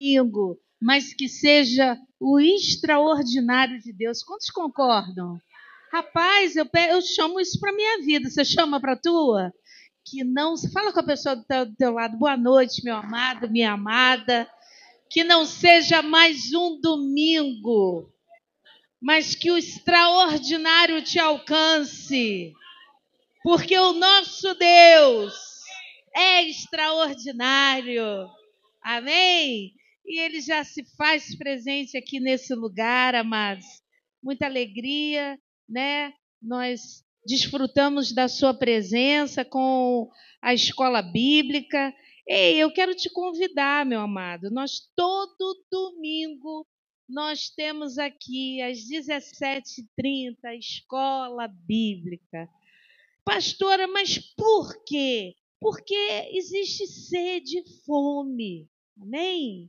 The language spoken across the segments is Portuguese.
domingo, mas que seja o extraordinário de Deus. Quantos concordam? Rapaz, eu chamo isso para minha vida. Você chama para a tua? Que não. Fala com a pessoa do teu lado. Boa noite, meu amado, minha amada. Que não seja mais um domingo, mas que o extraordinário te alcance. Porque o nosso Deus é extraordinário. Amém? E ele já se faz presente aqui nesse lugar, amados. Muita alegria, né? Nós desfrutamos da sua presença com a escola bíblica. Ei, eu quero te convidar, meu amado. Nós todo domingo nós temos aqui às 17h30 a escola bíblica. Pastora, mas por quê? Porque existe sede e fome. Amém?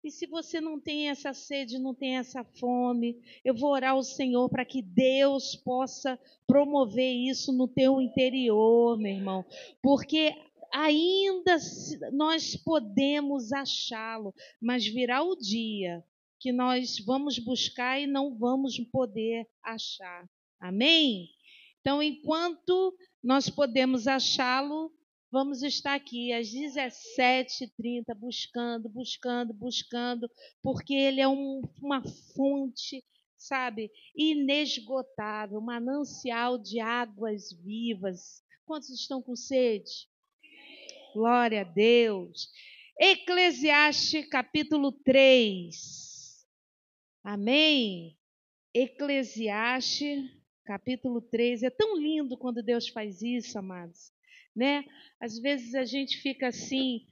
E se você não tem essa sede, não tem essa fome, eu vou orar ao Senhor para que Deus possa promover isso no teu interior, meu irmão. Porque ainda nós podemos achá-lo, mas virá o dia que nós vamos buscar e não vamos poder achar. Amém? Então, enquanto nós podemos achá-lo, vamos estar aqui às 17h30 buscando, porque ele é uma fonte, sabe, inesgotável, um manancial de águas vivas. Quantos estão com sede? Glória a Deus. Eclesiastes capítulo 3. Amém? Eclesiastes capítulo 3. É tão lindo quando Deus faz isso, amados. Né? Às vezes a gente fica assim,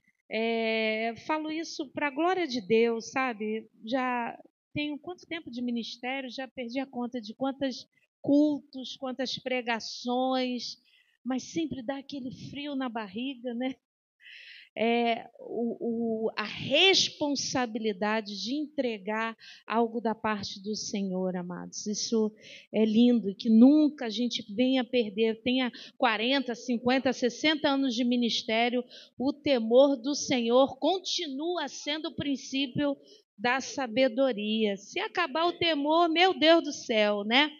falo isso para a glória de Deus, sabe? Já tenho quanto tempo de ministério, já perdi a conta de quantos cultos, quantas pregações, mas sempre dá aquele frio na barriga, né? A responsabilidade de entregar algo da parte do Senhor, amados. Isso é lindo e que nunca a gente venha perder. Tenha 40, 50, 60 anos de ministério, o temor do Senhor continua sendo o princípio da sabedoria. Se acabar o temor, meu Deus do céu, né?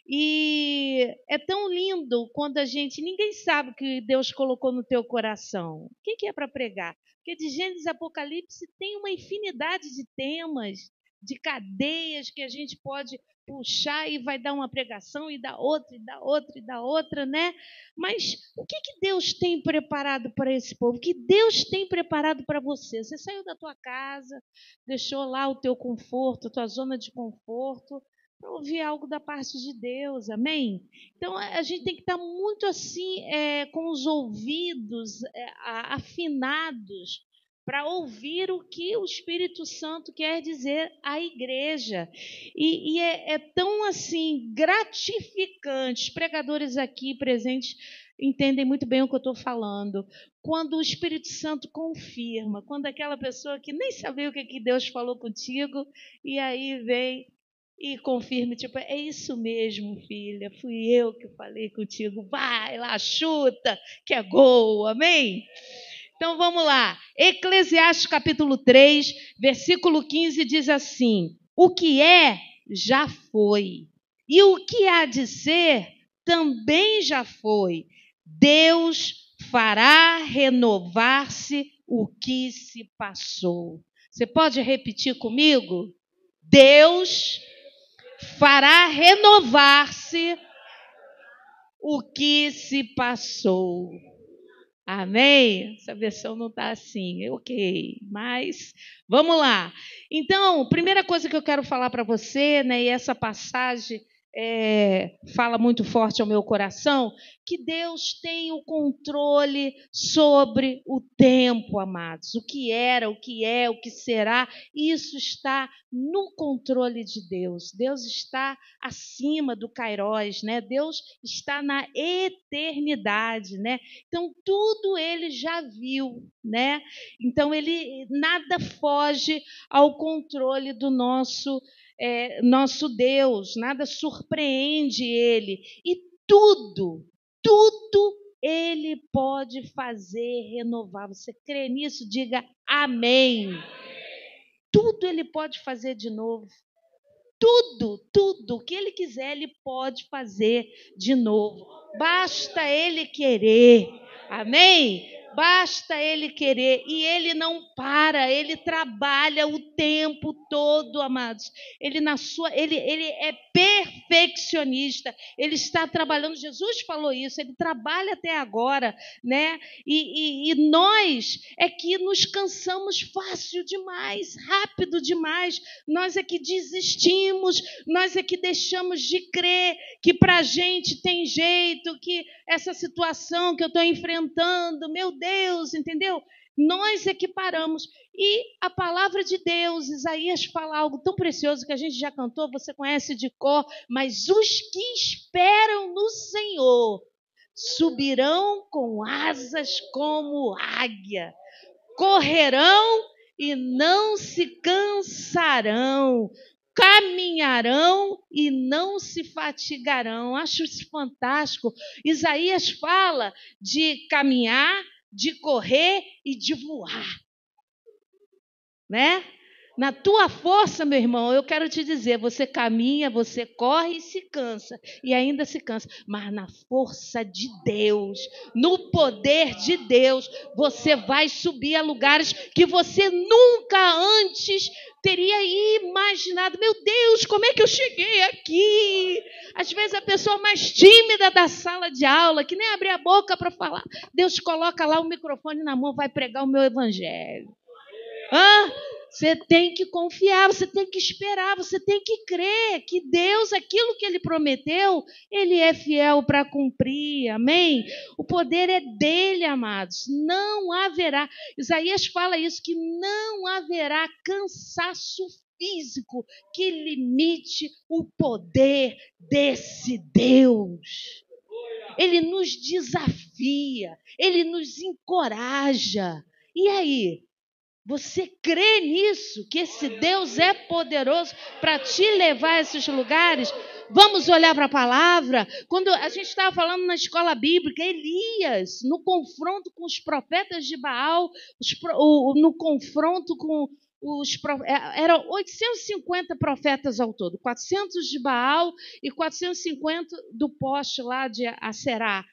E é tão lindo quando a gente... Ninguém sabe o que Deus colocou no teu coração. O que é para pregar? Porque de Gênesis a Apocalipse tem uma infinidade de temas, de cadeias que a gente pode puxar e vai dar uma pregação e dá outra, e dá outra, e dá outra, né? Mas o que Deus tem preparado para esse povo? O que Deus tem preparado para você? Você saiu da tua casa, deixou lá o teu conforto, a tua zona de conforto, para ouvir algo da parte de Deus, amém? Então a gente tem que estar muito assim, com os ouvidos afinados para ouvir o que o Espírito Santo quer dizer à igreja. E é tão assim gratificante. Os pregadores aqui presentes entendem muito bem o que eu estou falando. Quando o Espírito Santo confirma, quando aquela pessoa que nem sabia o que Deus falou contigo, e aí vem e confirme, tipo, é isso mesmo, filha, fui eu que falei contigo, vai lá, chuta, que é gol, amém? Então vamos lá, Eclesiastes capítulo 3, versículo 15 diz assim: o que é, já foi, e o que há de ser, também já foi. Deus fará renovar-se o que se passou. Você pode repetir comigo? Deus fará renovar-se o que se passou. Amém? Essa versão não está assim, ok, mas vamos lá. Então, primeira coisa que eu quero falar para você, né, e essa passagem fala muito forte ao meu coração, que Deus tem o controle sobre o tempo, amados. O que era, o que é, o que será, isso está no controle de Deus. Deus está acima do Kairos, né? Deus está na eternidade, né? Então, tudo ele já viu, né? Então, ele nada foge ao controle do nosso Deus, nada surpreende ele. E tudo ele pode fazer renovar. Você crê nisso? Diga amém. tudo Ele pode fazer de novo. Tudo, tudo, o que Ele quiser, Ele pode fazer de novo. Basta Ele querer. Amém? Basta Ele querer. E Ele não para, Ele trabalha o tempo todo, amados. Ele é perfeccionista. Ele está trabalhando. Jesus falou isso, Ele trabalha até agora, né? E nós é que nos cansamos fácil demais, rápido demais. Nós é que desistimos, nós é que deixamos de crer que para a gente tem jeito, que essa situação que eu estou enfrentando, meu Deus, entendeu? Nós é que paramos. E a palavra de Deus, Isaías fala algo tão precioso que a gente já cantou, você conhece de cor, mas os que esperam no Senhor subirão com asas como águia, correrão e não se cansarão, caminharão e não se fatigarão. Acho isso fantástico. Isaías fala de caminhar, de correr e de voar, né? Na tua força, meu irmão, eu quero te dizer, você caminha, você corre e se cansa, e ainda se cansa, mas na força de Deus, no poder de Deus, você vai subir a lugares que você nunca antes teria imaginado. Meu Deus, como é que eu cheguei aqui? Às vezes a pessoa mais tímida da sala de aula, que nem abrir a boca para falar, Deus coloca lá o microfone na mão, vai pregar o meu evangelho. Você tem que confiar, você tem que esperar, você tem que crer que Deus, aquilo que Ele prometeu, Ele é fiel para cumprir, amém? O poder é dEle, amados, não haverá, Isaías fala isso, que não haverá cansaço físico que limite o poder desse Deus. Ele nos desafia, Ele nos encoraja. E aí? Você crê nisso, que esse Deus é poderoso para te levar a esses lugares? Vamos olhar para a palavra. Quando a gente estava falando na escola bíblica, Elias, no confronto com os profetas de Baal, no confronto com eram 850 profetas ao todo, 400 de Baal e 450 do poste lá de Aserá.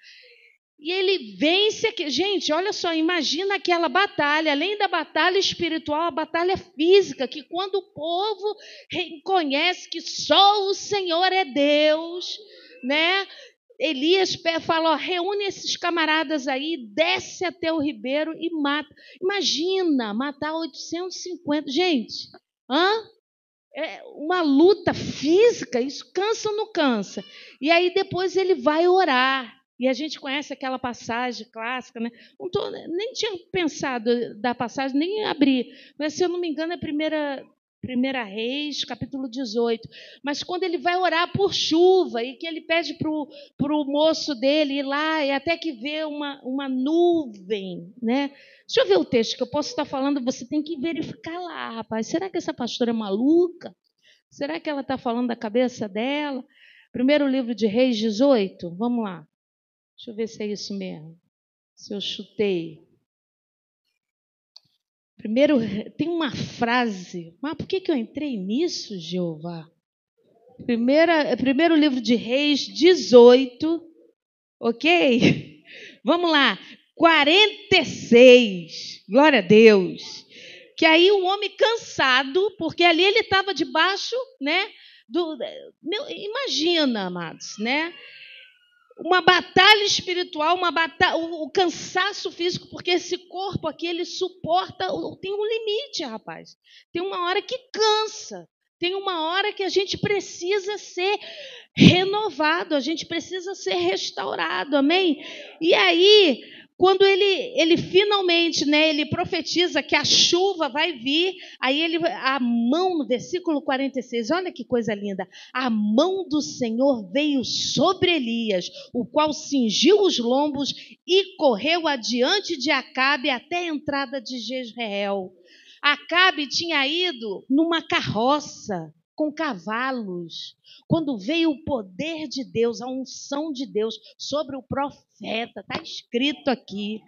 E ele vence aqui. Gente, olha só, imagina aquela batalha, além da batalha espiritual, a batalha física, que quando o povo reconhece que só o Senhor é Deus, né? Elias fala, reúne esses camaradas aí, desce até o ribeiro e mata. Imagina, matar 850. Gente, é uma luta física, isso cansa ou não cansa? E aí depois ele vai orar. E a gente conhece aquela passagem clássica, né? Nem tinha pensado da passagem, nem abri. Mas, se eu não me engano, é Primeira Reis, capítulo 18. Mas quando ele vai orar por chuva e que ele pede para o moço dele ir lá e até que vê uma nuvem, né? Deixa eu ver o texto que eu posso estar falando, você tem que verificar lá, rapaz. Será que essa pastora é maluca? Será que ela está falando da cabeça dela? Primeiro livro de Reis 18, vamos lá. Deixa eu ver se é isso mesmo. Se eu chutei. Primeiro, tem uma frase. Mas por que eu entrei nisso, Jeová? Primeiro livro de Reis, 18. Ok? Vamos lá. 46. Glória a Deus. Que aí o homem cansado, porque ali ele estava debaixo, né? Imagina, amados, né? Uma batalha espiritual, o cansaço físico, porque esse corpo aqui, ele suporta, tem um limite, rapaz. Tem uma hora que cansa, tem uma hora que a gente precisa ser renovado, a gente precisa ser restaurado, amém? E aí, quando ele finalmente, né, ele profetiza que a chuva vai vir, aí a mão, no versículo 46, olha que coisa linda, a mão do Senhor veio sobre Elias, o qual cingiu os lombos e correu adiante de Acabe até a entrada de Jezreel. Acabe tinha ido numa carroça com cavalos. Quando veio o poder de Deus, a unção de Deus sobre o profeta, está escrito aqui.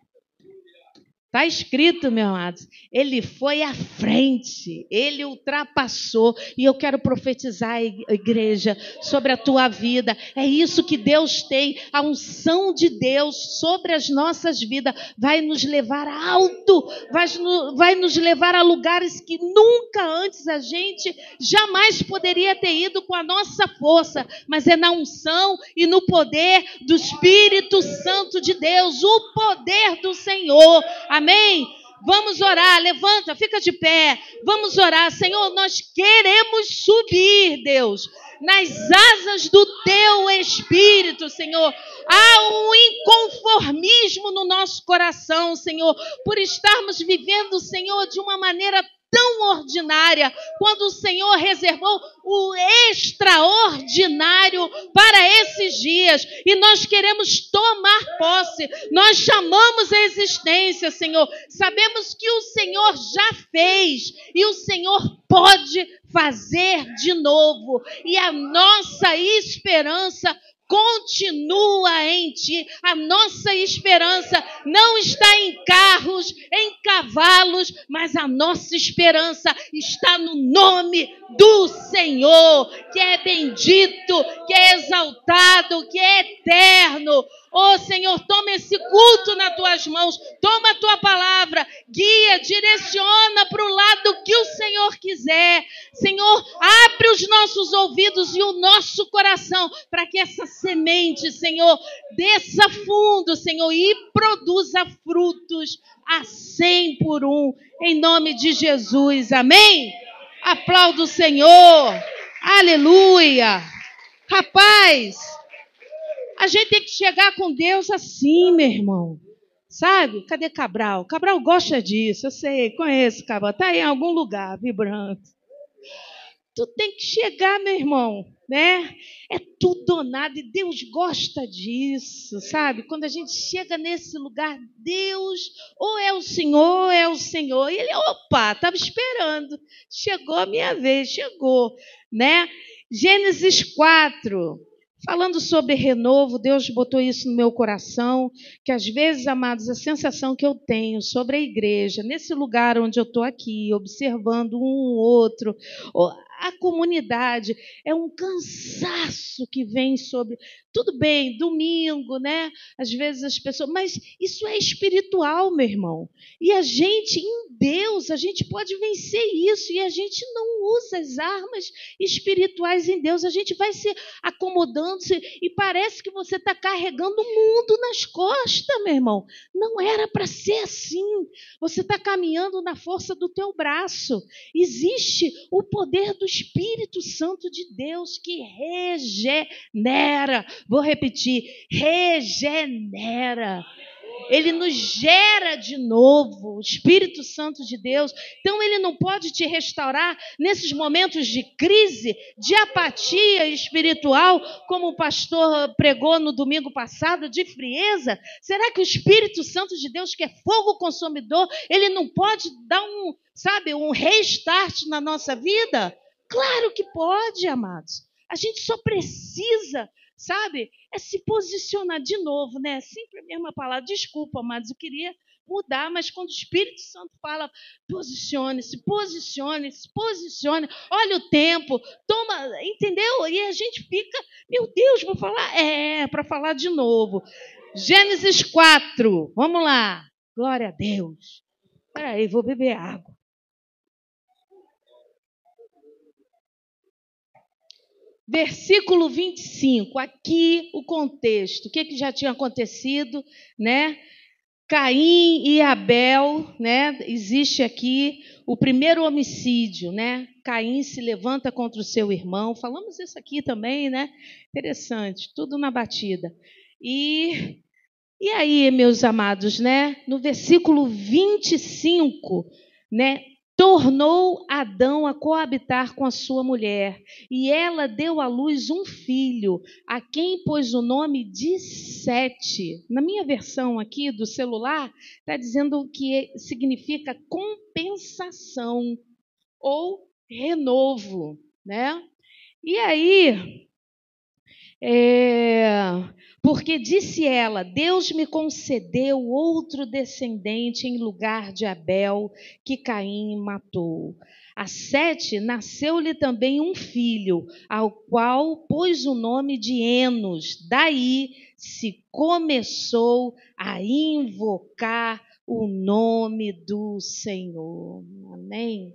Está escrito, meus amados, ele foi à frente, ele ultrapassou. E eu quero profetizar, igreja, sobre a tua vida. É isso que Deus tem, a unção de Deus sobre as nossas vidas. Vai nos levar alto, vai nos levar a lugares que nunca antes a gente jamais poderia ter ido com a nossa força. Mas é na unção e no poder do Espírito Santo de Deus, o poder do Senhor. Amém? Vamos orar, levanta, fica de pé. Vamos orar. Senhor, nós queremos subir, Deus, nas asas do Teu Espírito, Senhor. Há um inconformismo no nosso coração, Senhor, por estarmos vivendo, Senhor, de uma maneira tão ordinária, quando o Senhor reservou o extraordinário para esses dias, e nós queremos tomar posse. Nós chamamos a existência, Senhor, sabemos que o Senhor já fez, e o Senhor pode fazer de novo, e a nossa esperança continua em Ti. A nossa esperança não está em carros, em cavalos, mas a nossa esperança está no nome do Senhor, que é bendito, que é exaltado, que é eterno. Oh, Senhor, toma esse culto nas Tuas mãos, toma a Tua palavra, guia, direciona para o lado que o Senhor quiser. Senhor, abre os nossos ouvidos e o nosso coração para que essa semente, Senhor, desça fundo, Senhor, e produza frutos a 100 por 1, em nome de Jesus. Amém? Aplauda o Senhor. Aleluia. Rapaz, a gente tem que chegar com Deus assim, meu irmão. Sabe? Cadê Cabral? Cabral gosta disso, eu sei, conheço Cabral. Está aí em algum lugar, vibrando. Tu tem que chegar, meu irmão, né? É tudo ou nada, e Deus gosta disso, sabe? Quando a gente chega nesse lugar, Deus, ou é o Senhor, ou é o Senhor. E ele, opa, estava esperando. Chegou a minha vez, chegou, né? Gênesis 4. Falando sobre renovo, Deus botou isso no meu coração, que às vezes, amados, a sensação que eu tenho sobre a igreja, nesse lugar onde eu estou aqui, observando um outro, a comunidade, é um cansaço que vem sobre... Tudo bem, domingo, né? Às vezes as pessoas... Mas isso é espiritual, meu irmão. E a gente, em Deus, a gente pode vencer isso. E a gente não usa as armas espirituais em Deus. A gente vai se acomodando-se e parece que você está carregando o mundo nas costas, meu irmão. Não era para ser assim. Você está caminhando na força do teu braço. Existe o poder do Espírito Santo de Deus que regenera. Vou repetir, regenera. Ele nos gera de novo, o Espírito Santo de Deus. Então ele não pode te restaurar nesses momentos de crise, de apatia espiritual, como o pastor pregou no domingo passado, de frieza. Será que o Espírito Santo de Deus, que é fogo consumidor, ele não pode dar um restart na nossa vida? Claro que pode, amados. A gente só precisa, é se posicionar de novo, né? Sempre a mesma palavra. Desculpa, amados, eu queria mudar, mas quando o Espírito Santo fala, posicione-se, posicione-se, posicione, olha o tempo, toma, entendeu? E a gente fica, meu Deus, vou falar? Para falar de novo. Gênesis 4, vamos lá. Glória a Deus. Espera aí, vou beber água. Versículo 25, aqui o contexto, o que já tinha acontecido, né? Caim e Abel, né? Existe aqui o primeiro homicídio, né? Caim se levanta contra o seu irmão, falamos isso aqui também, né? Interessante, tudo na batida. E aí, meus amados, né? No versículo 25, né? Tornou Adão a coabitar com a sua mulher, e ela deu à luz um filho, a quem pôs o nome de Sete. Na minha versão aqui do celular, está dizendo que significa compensação ou renovo, né? E aí, Porque disse ela: Deus me concedeu outro descendente em lugar de Abel, que Caim matou. A Sete nasceu-lhe também um filho, ao qual pôs o nome de Enos. Daí se começou a invocar o nome do Senhor. Amém?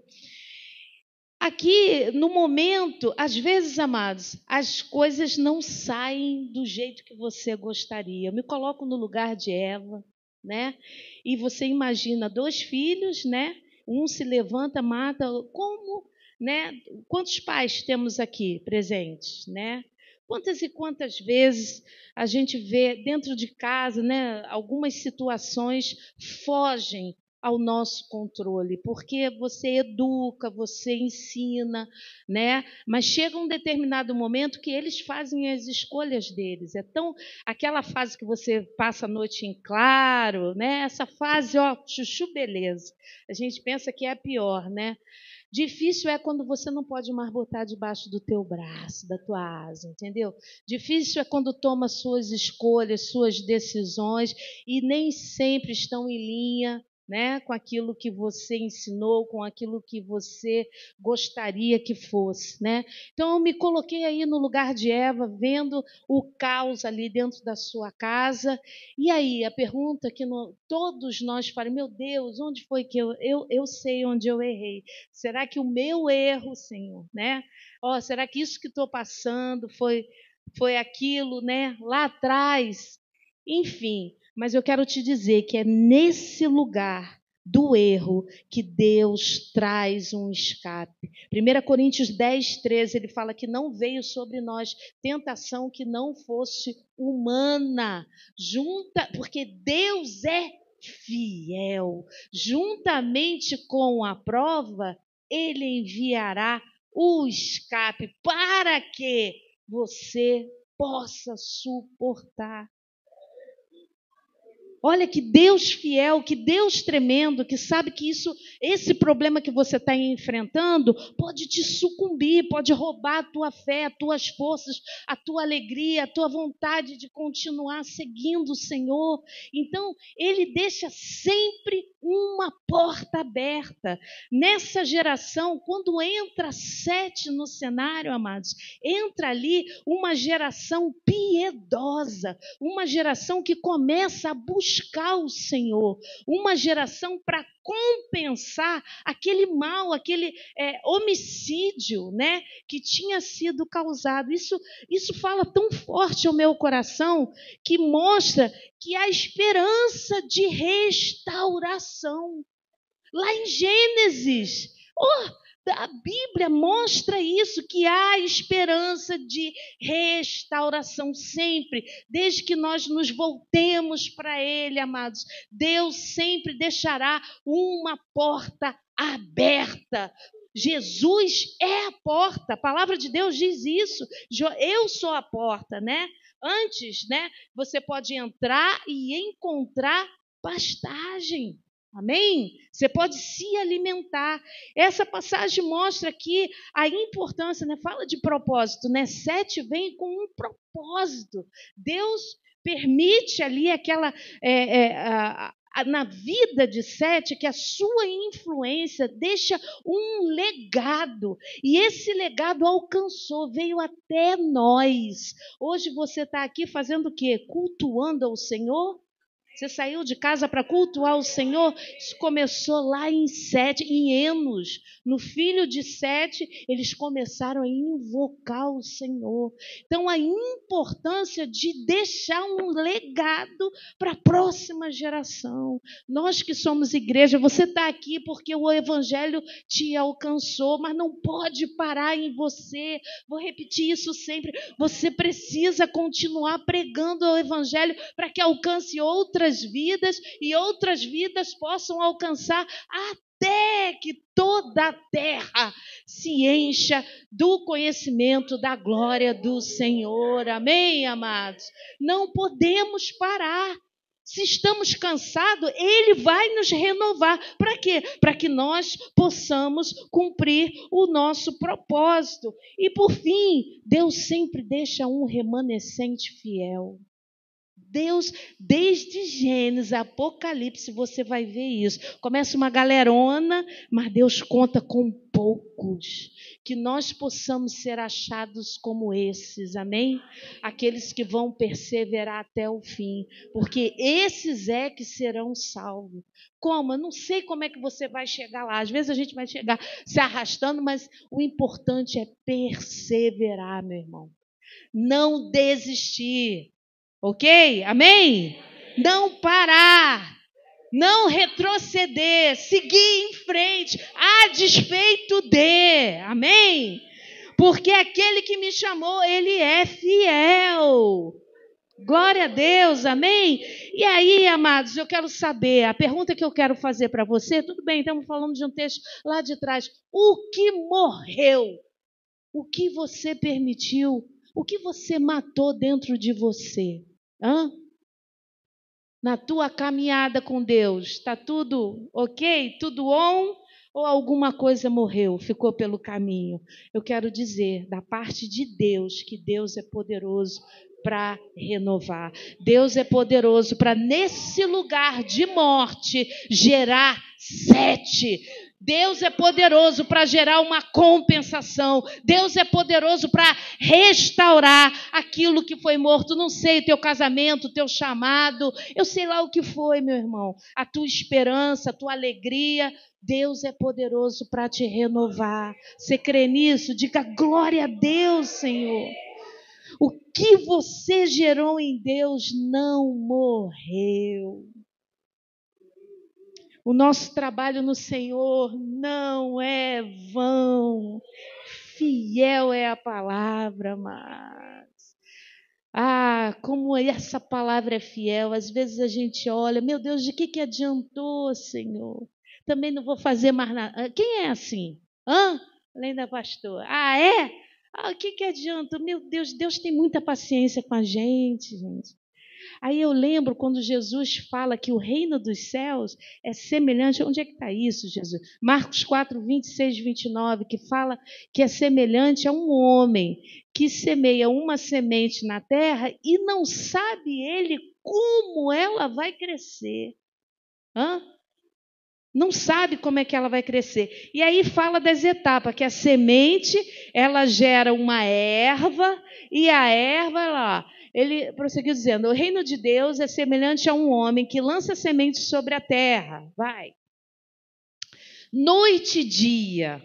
Aqui, no momento, às vezes, amados, as coisas não saem do jeito que você gostaria. Eu me coloco no lugar de Eva, né? E você imagina 2 filhos, né? Um se levanta, mata. Como, né? Quantos pais temos aqui presentes, né? Quantas e quantas vezes a gente vê dentro de casa, né? Algumas situações fogem ao nosso controle, porque você educa, você ensina, né? Mas chega um determinado momento que eles fazem as escolhas deles. É tão aquela fase que você passa a noite em claro, né? Essa fase, ó, chuchu beleza. A gente pensa que é a pior, né? Difícil é quando você não pode mais botar debaixo do teu braço, da tua asa, entendeu? Difícil é quando toma suas escolhas, suas decisões e nem sempre estão em linha, né, com aquilo que você ensinou, com aquilo que você gostaria que fosse, né? Então eu me coloquei aí no lugar de Eva, vendo o caos ali dentro da sua casa. E aí a pergunta que todos nós falamos: meu Deus, onde foi que eu sei onde eu errei? Será que o meu erro, Senhor, né? Oh, será que isso que estou passando foi aquilo, né? Lá atrás, enfim. Mas eu quero te dizer que é nesse lugar do erro que Deus traz um escape. 1 Coríntios 10, 13, ele fala que não veio sobre nós tentação que não fosse humana, porque Deus é fiel. Juntamente com a prova, ele enviará o escape para que você possa suportar. Olha que Deus fiel, que Deus tremendo, que sabe que esse problema que você está enfrentando pode te sucumbir, pode roubar a tua fé, as tuas forças, a tua alegria, a tua vontade de continuar seguindo o Senhor. Então, Ele deixa sempre uma porta aberta. Nessa geração, quando entra Sete no cenário, amados, entra ali uma geração piedosa, uma geração que começa a buscar o Senhor, uma geração para compensar aquele mal, aquele homicídio, né, que tinha sido causado. Isso fala tão forte ao meu coração, que mostra que há esperança de restauração. Lá em Gênesis, a Bíblia mostra isso, que há esperança de restauração sempre, desde que nós nos voltemos para Ele, amados. Deus sempre deixará uma porta aberta. Jesus é a porta, a palavra de Deus diz isso. Eu sou a porta, né? Antes, né, você pode entrar e encontrar pastagem. Amém? Você pode se alimentar. Essa passagem mostra aqui a importância, né? Fala de propósito, né? Sete vem com um propósito. Deus permite ali aquela na vida de Sete que a sua influência deixa um legado. E esse legado alcançou, veio até nós. Hoje você está aqui fazendo o quê? Cultuando ao Senhor? Você saiu de casa para cultuar o Senhor? Isso começou lá em Sete, em Enos. No filho de Sete, eles começaram a invocar o Senhor. Então, a importância de deixar um legado para a próxima geração. Nós que somos igreja, você está aqui porque o Evangelho te alcançou, mas não pode parar em você. Vou repetir isso sempre. Você precisa continuar pregando o Evangelho para que alcance outras vidas e outras vidas possam alcançar até que toda a terra se encha do conhecimento da glória do Senhor. Amém, amados? Não podemos parar. Se estamos cansados, Ele vai nos renovar. Para quê? Para que nós possamos cumprir o nosso propósito. E por fim, Deus sempre deixa um remanescente fiel. Deus, desde Gênesis, Apocalipse, você vai ver isso. Começa uma galerona, mas Deus conta com poucos. Que nós possamos ser achados como esses, amém? Aqueles que vão perseverar até o fim, porque esses é que serão salvos. Como? Eu não sei como é que você vai chegar lá. Às vezes a gente vai chegar se arrastando, mas o importante é perseverar, meu irmão. Não desistir. Ok? Amém? Não parar, não retroceder, seguir em frente, a despeito de. Amém? Porque aquele que me chamou, ele é fiel. Glória a Deus, amém? E aí, amados, eu quero saber, a pergunta que eu quero fazer para você, tudo bem, estamos falando de um texto lá de trás. O que morreu? O que você permitiu? O que você matou dentro de você? Na tua caminhada com Deus, está tudo ok? Tudo on? Ou alguma coisa morreu, ficou pelo caminho? Eu quero dizer, da parte de Deus, que Deus é poderoso para renovar. Deus é poderoso para, nesse lugar de morte, gerar 7. Deus é poderoso para gerar uma compensação. Deus é poderoso para restaurar aquilo que foi morto. Não sei, teu casamento, teu chamado, eu sei lá o que foi, meu irmão. A tua esperança, a tua alegria. Deus é poderoso para te renovar. Você crê nisso? Diga glória a Deus, Senhor. O que você gerou em Deus não morreu. O nosso trabalho no Senhor não é vão. Fiel é a palavra, mas... como essa palavra é fiel. Às vezes a gente olha, meu Deus, de que adiantou, Senhor? Também não vou fazer mais nada. Quem é assim? Além da pastora. É? O que adianta? Meu Deus, Deus tem muita paciência com a gente. Aí eu lembro quando Jesus fala que o reino dos céus é semelhante... Onde é que está isso, Jesus? Marcos 4, 26, 29, que fala que é semelhante a um homem que semeia uma semente na terra e não sabe ele como ela vai crescer. Não sabe como é que ela vai crescer. E aí fala das etapas, que a semente, ela gera uma erva, e a erva, ele prosseguiu dizendo, o reino de Deus é semelhante a um homem que lança semente sobre a terra. Vai. Noite e dia.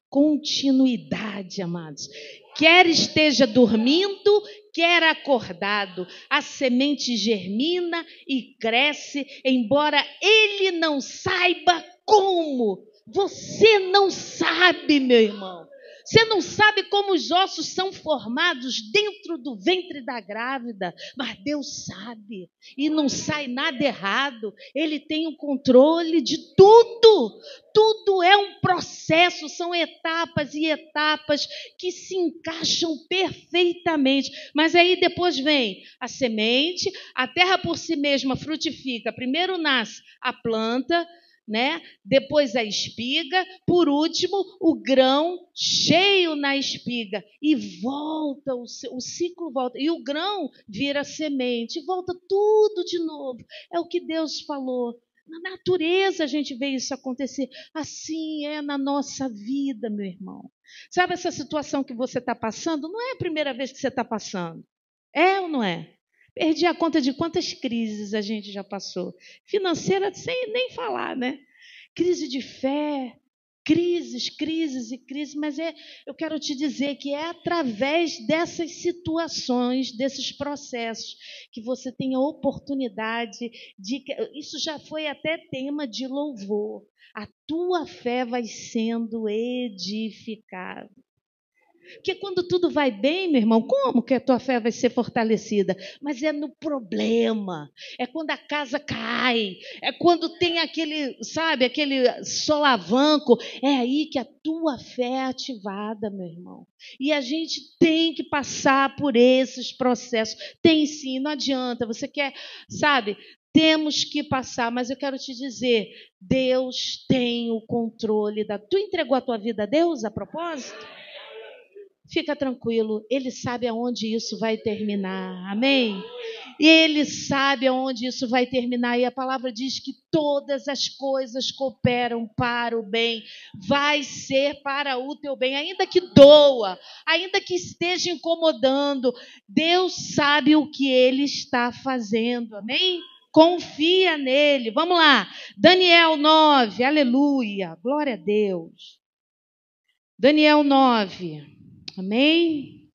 Continuidade, amados. Quer esteja dormindo, quer acordado, a semente germina e cresce, embora ele não saiba como. Você não sabe, meu irmão. Você não sabe como os ossos são formados dentro do ventre da grávida, mas Deus sabe e não sai nada errado. Ele tem o controle de tudo. Tudo é um processo, são etapas e etapas que se encaixam perfeitamente. Mas aí depois vem a semente, a terra por si mesma frutifica. Primeiro nasce a planta, né? Depois a espiga, por último o grão cheio na espiga e volta, o ciclo volta, e o grão vira semente, volta tudo de novo. É o que Deus falou. Na natureza a gente vê isso acontecer, assim é na nossa vida, meu irmão. Sabe essa situação que você está passando? Não é a primeira vez que você está passando, é ou não é? Perdi a conta de quantas crises a gente já passou. Financeira, sem nem falar, né? Crise de fé, crises, mas eu quero te dizer que é através dessas situações, desses processos, que você tem a oportunidade de... Isso já foi até tema de louvor. A tua fé vai sendo edificada. Porque quando tudo vai bem, meu irmão, como que a tua fé vai ser fortalecida? Mas é no problema, é quando a casa cai, é quando tem aquele solavanco, é aí que a tua fé é ativada, meu irmão. E a gente tem que passar por esses processos. Tem sim, não adianta, você quer, temos que passar, mas eu quero te dizer, Deus tem o controle da... Tu entregou a tua vida a Deus a propósito? Fica tranquilo, Ele sabe aonde isso vai terminar, amém? E Ele sabe aonde isso vai terminar, e a palavra diz que todas as coisas cooperam para o bem, vai ser para o teu bem, ainda que doa, ainda que esteja incomodando, Deus sabe o que Ele está fazendo, amém? Confia nele, vamos lá, Daniel 9, aleluia, glória a Deus. Daniel 9, amém?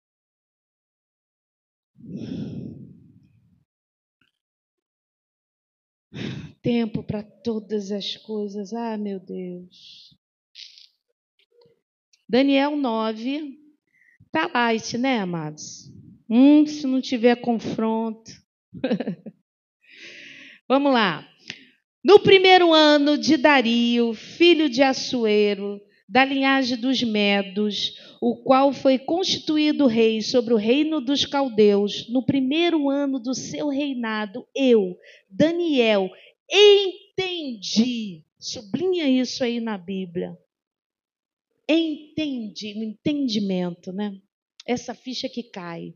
Tempo para todas as coisas. Ah, meu Deus. Daniel 9. Tá light, né, amados? Se não tiver confronto. Vamos lá. No primeiro ano de Dario, filho de Assuero, da linhagem dos Medos, o qual foi constituído rei sobre o reino dos caldeus, no primeiro ano do seu reinado, eu, Daniel, entendi. Sublinha isso aí na Bíblia. Entendi, o entendimento, né? Essa ficha que cai.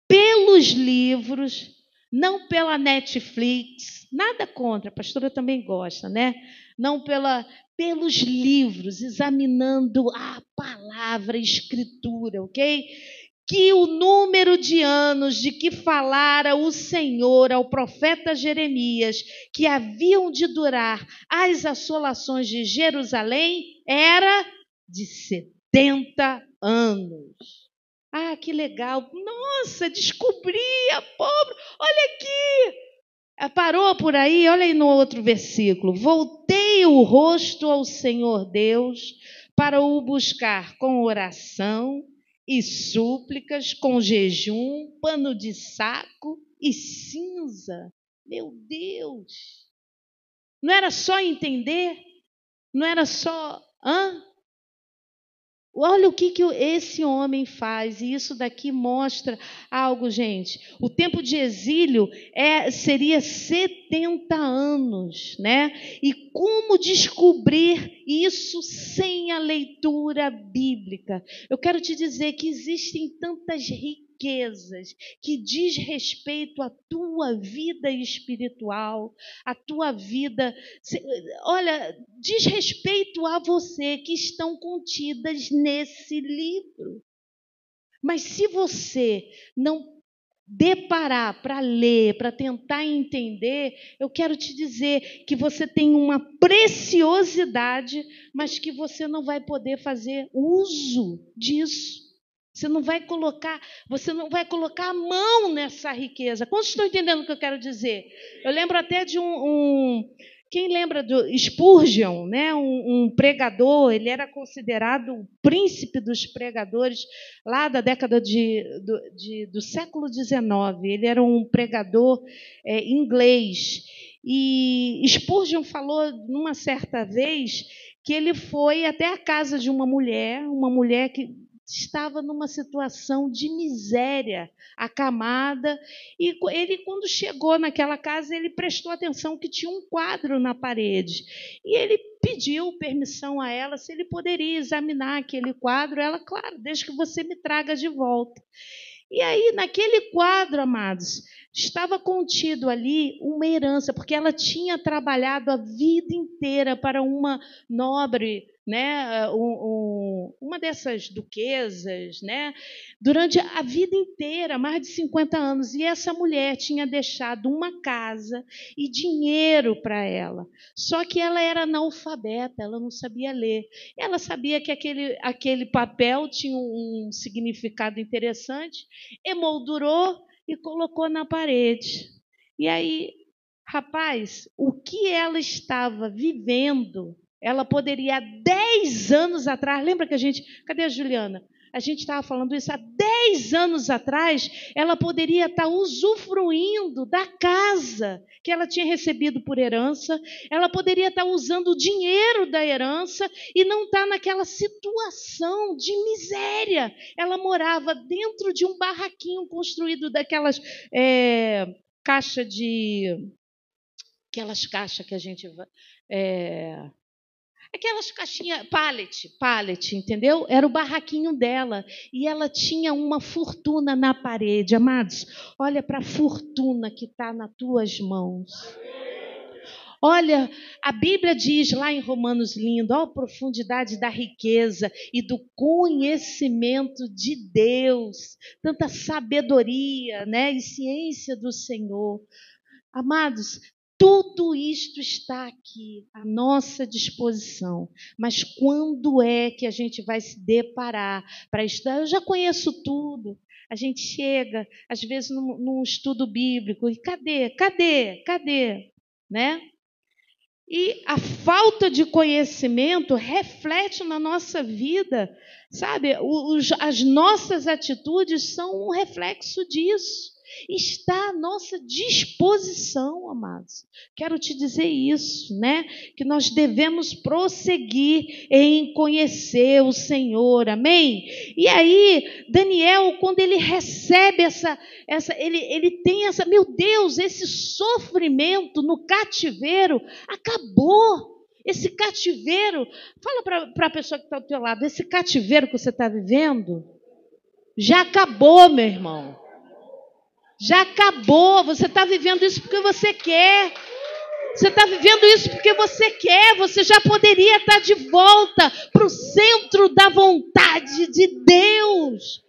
Pelos livros, não pela Netflix, nada contra, a pastora também gosta, né? Não pelos livros, examinando a palavra, a escritura, ok? Que o número de anos de que falara o Senhor ao profeta Jeremias, que haviam de durar as assolações de Jerusalém, era de 70 anos. Ah, que legal. Nossa, descobri a pobre. Olha aqui. Parou por aí? Olha aí no outro versículo. Voltei o rosto ao Senhor Deus para o buscar com oração e súplicas, com jejum, pano de saco e cinza. Meu Deus! Não era só entender? Não era só... Olha o que esse homem faz, e isso daqui mostra algo, gente. O tempo de exílio seria 70 anos, né? E como descobrir isso sem a leitura bíblica? Eu quero te dizer que existem tantas riquezas que diz respeito à tua vida espiritual, à tua vida, olha, diz respeito a você, que estão contidas nesse livro. Mas se você não deparar para ler, para tentar entender, eu quero te dizer que você tem uma preciosidade, mas que você não vai poder fazer uso disso. Você não vai colocar a mão nessa riqueza. Quantos estão entendendo o que eu quero dizer? Eu lembro até de quem lembra do Spurgeon, né? Um pregador, ele era considerado o príncipe dos pregadores lá da década do século XIX. Ele era um pregador inglês. E Spurgeon falou numa certa vez que ele foi até a casa de uma mulher que estava numa situação de miséria acamada, e ele, quando chegou naquela casa, ele prestou atenção que tinha um quadro na parede, e ele pediu permissão a ela se ele poderia examinar aquele quadro. Ela, claro, desde que você me traga de volta. E aí, naquele quadro, amados, estava contido ali uma herança, porque ela tinha trabalhado a vida inteira para uma nobre, né, uma dessas duquesas, né, durante a vida inteira, mais de 50 anos. E essa mulher tinha deixado uma casa e dinheiro para ela. Só que ela era analfabeta, ela não sabia ler. Ela sabia que aquele papel tinha um significado interessante, emoldurou e colocou na parede. E aí, rapaz, o que ela estava vivendo, ela poderia, há 10 anos atrás, lembra que cadê a Juliana? A gente estava falando isso há 10 anos atrás, ela poderia estar usufruindo da casa que ela tinha recebido por herança, ela poderia estar usando o dinheiro da herança e não estar naquela situação de miséria. Ela morava dentro de um barraquinho construído daquelas caixa de aquelas caixas que a gente... aquelas caixinhas, pallet, entendeu? Era o barraquinho dela. E ela tinha uma fortuna na parede. Amados, olha para a fortuna que está nas tuas mãos. Olha, a Bíblia diz lá em Romanos lindo, ó, a profundidade da riqueza e do conhecimento de Deus, tanta sabedoria, né, e ciência do Senhor. Amados, tudo isto está aqui à nossa disposição. Mas quando é que a gente vai se deparar para estudar? Eu já conheço tudo. A gente chega, às vezes, num estudo bíblico, e cadê? Né? E a falta de conhecimento reflete na nossa vida, sabe? As nossas atitudes são um reflexo disso. Está à nossa disposição, amados. Quero te dizer isso, né? Que nós devemos prosseguir em conhecer o Senhor, amém? E aí, Daniel, quando ele recebe ele tem essa, meu Deus, esse sofrimento no cativeiro acabou. Esse cativeiro, fala para a pessoa que está do teu lado, esse cativeiro que você está vivendo já acabou, meu irmão. Já acabou, você está vivendo isso porque você quer. Você está vivendo isso porque você quer. Você já poderia estar de volta para o centro da vontade de Deus.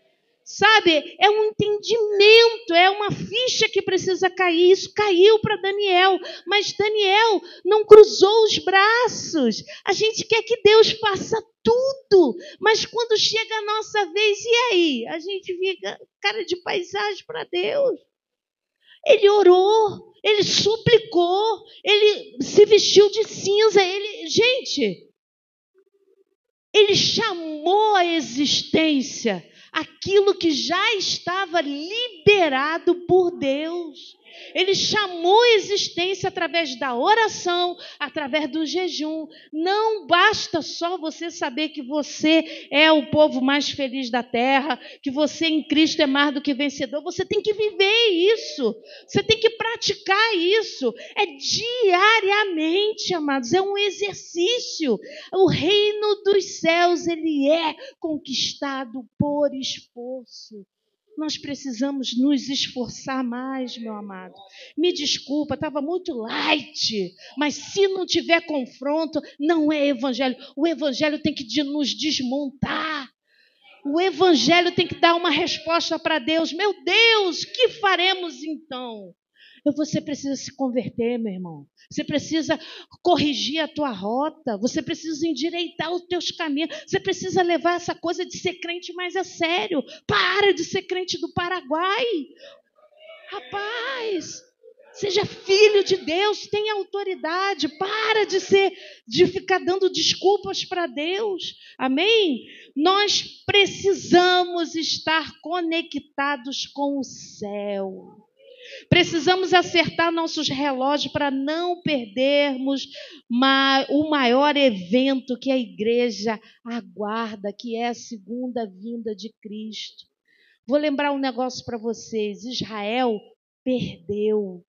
Sabe, é um entendimento, é uma ficha que precisa cair. Isso caiu para Daniel, mas Daniel não cruzou os braços. A gente quer que Deus faça tudo, mas quando chega a nossa vez, e aí? A gente fica cara de paisagem para Deus. Ele orou, ele suplicou, ele se vestiu de cinza, ele chamou à existência aquilo que já estava liberado por Deus. Ele chamou a existência através da oração, através do jejum. Não basta só você saber que você é o povo mais feliz da terra, que você em Cristo é mais do que vencedor. Você tem que viver isso. Você tem que praticar isso. É diariamente, amados. É um exercício. O reino dos céus, ele é conquistado por esforço. Nós precisamos nos esforçar mais, meu amado. Me desculpa, estava muito light, mas se não tiver confronto, não é evangelho. O evangelho tem que nos desmontar. O evangelho tem que dar uma resposta para Deus. Meu Deus, o que faremos então? Você precisa se converter, meu irmão. Você precisa corrigir a tua rota. Você precisa endireitar os teus caminhos. Você precisa levar essa coisa de ser crente mais a sério. Para de ser crente do Paraguai. Rapaz, seja filho de Deus, tenha autoridade. Para de ficar dando desculpas para Deus. Amém? Nós precisamos estar conectados com o céu. Precisamos acertar nossos relógios para não perdermos o maior evento que a igreja aguarda, que é a segunda vinda de Cristo. Vou lembrar um negócio para vocês. Israel perdeu.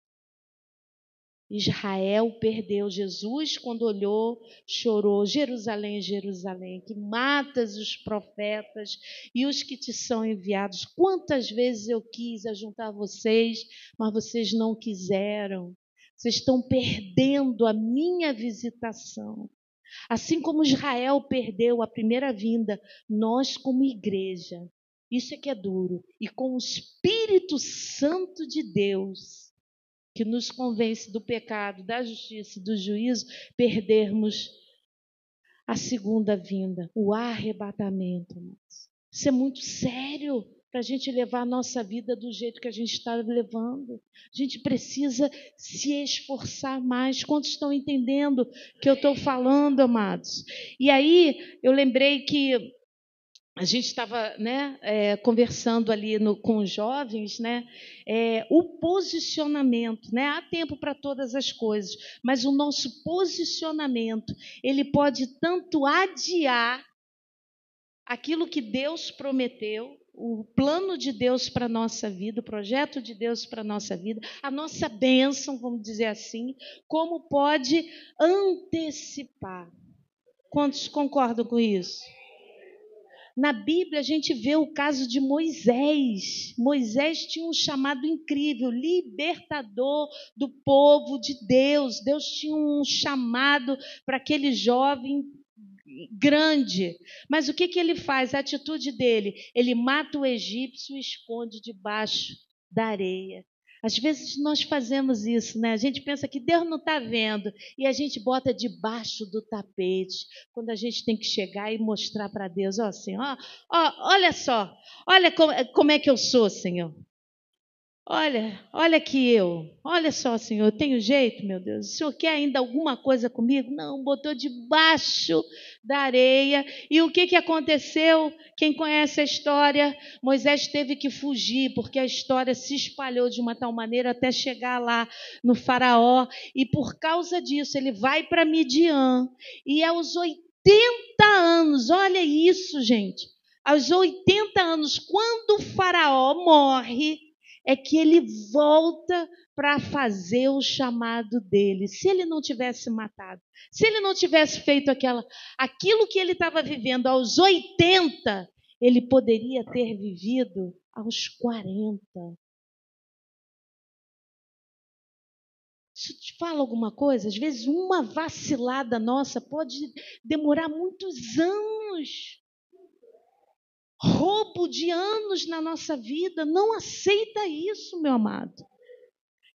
Jesus, quando olhou, chorou. Jerusalém, Jerusalém, que matas os profetas e os que te são enviados. Quantas vezes eu quis ajuntar vocês, mas vocês não quiseram. Vocês estão perdendo a minha visitação. Assim como Israel perdeu a primeira vinda, nós como igreja, isso é que é duro, e com o Espírito Santo de Deus, que nos convence do pecado, da justiça e do juízo, perdermos a segunda vinda, o arrebatamento. Isso é muito sério para a gente levar a nossa vida do jeito que a gente está levando. A gente precisa se esforçar mais. Quantos estão entendendo o que eu estou falando, amados? E aí eu lembrei que a gente estava, conversando ali com os jovens, o posicionamento, há tempo para todas as coisas, mas o nosso posicionamento, ele pode tanto adiar aquilo que Deus prometeu, o plano de Deus para a nossa vida, o projeto de Deus para a nossa vida, a nossa bênção, vamos dizer assim, como pode antecipar. Quantos concordam com isso? Na Bíblia, a gente vê o caso de Moisés. Moisés tinha um chamado incrível, libertador do povo de Deus. Deus tinha um chamado para aquele jovem grande. Mas o que ele faz? A atitude dele, ele mata o egípcio e esconde debaixo da areia. Às vezes nós fazemos isso, né? A gente pensa que Deus não está vendo e a gente bota debaixo do tapete, quando a gente tem que chegar e mostrar para Deus, ó Senhor, olha só, olha como é que eu sou, Senhor. Olha aqui olha só, Senhor, eu tenho jeito, meu Deus. O Senhor quer ainda alguma coisa comigo? Não, botou debaixo da areia. E o que aconteceu? Quem conhece a história, Moisés teve que fugir, porque a história se espalhou de uma tal maneira até chegar lá no faraó. E por causa disso, ele vai para Midian. E aos 80 anos, olha isso, gente. Aos 80 anos, quando o faraó morre, é que ele volta para fazer o chamado dele. Se ele não tivesse matado, se ele não tivesse feito aquilo que ele estava vivendo aos 80, ele poderia ter vivido aos 40. Isso te fala alguma coisa? Às vezes uma vacilada nossa pode demorar muitos anos. Roubo de anos na nossa vida. Não aceita isso, meu amado.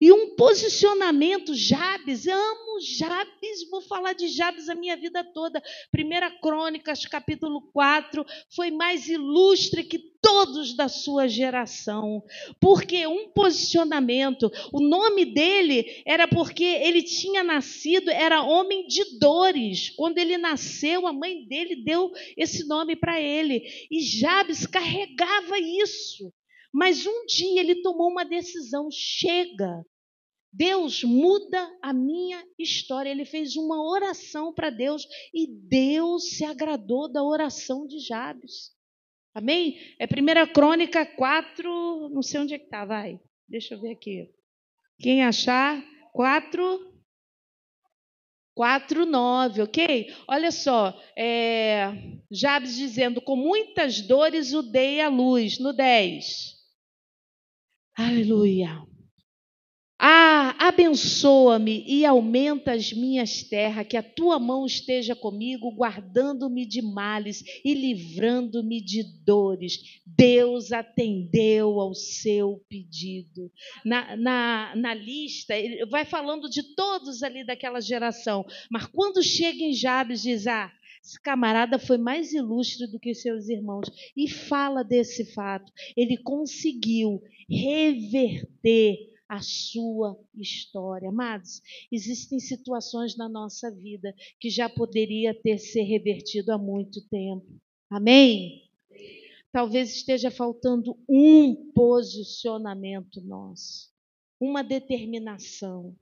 E um posicionamento, Jabes, amo Jabes, vou falar de Jabes a minha vida toda. 1 Crônicas, capítulo 4, foi mais ilustre que todos da sua geração. Porque um posicionamento, o nome dele era porque ele tinha nascido, era homem de dores. Quando ele nasceu, a mãe dele deu esse nome para ele. E Jabes carregava isso. Mas um dia ele tomou uma decisão, chega. Deus, muda a minha história. Ele fez uma oração para Deus e Deus se agradou da oração de Jabes. Amém? É 1 Crônica 4, não sei onde é que está, vai. Deixa eu ver aqui. Quem achar, 4:9, ok? Olha só, Jabes dizendo, com muitas dores o dei à luz, no 10. Aleluia. Abençoa-me e aumenta as minhas terras, que a tua mão esteja comigo, guardando-me de males e livrando-me de dores. Deus atendeu ao seu pedido. Na lista, ele vai falando de todos ali daquela geração, mas quando chega em Jabes, diz, esse camarada foi mais ilustre do que seus irmãos. E fala desse fato. Ele conseguiu reverter a sua história. Amados, existem situações na nossa vida que já poderia ter se revertido há muito tempo. Amém? Talvez esteja faltando um posicionamento nosso, uma determinação,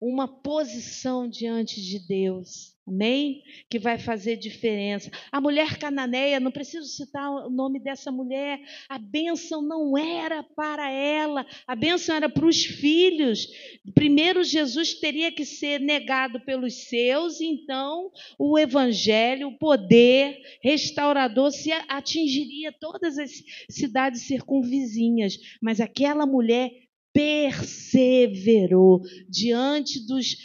uma posição diante de Deus. Amém? Que vai fazer diferença. A mulher cananeia, não preciso citar o nome dessa mulher, a bênção não era para ela, a bênção era para os filhos. Primeiro Jesus teria que ser negado pelos seus, então o evangelho, o poder restaurador se atingiria todas as cidades circunvizinhas, mas aquela mulher perseverou diante dos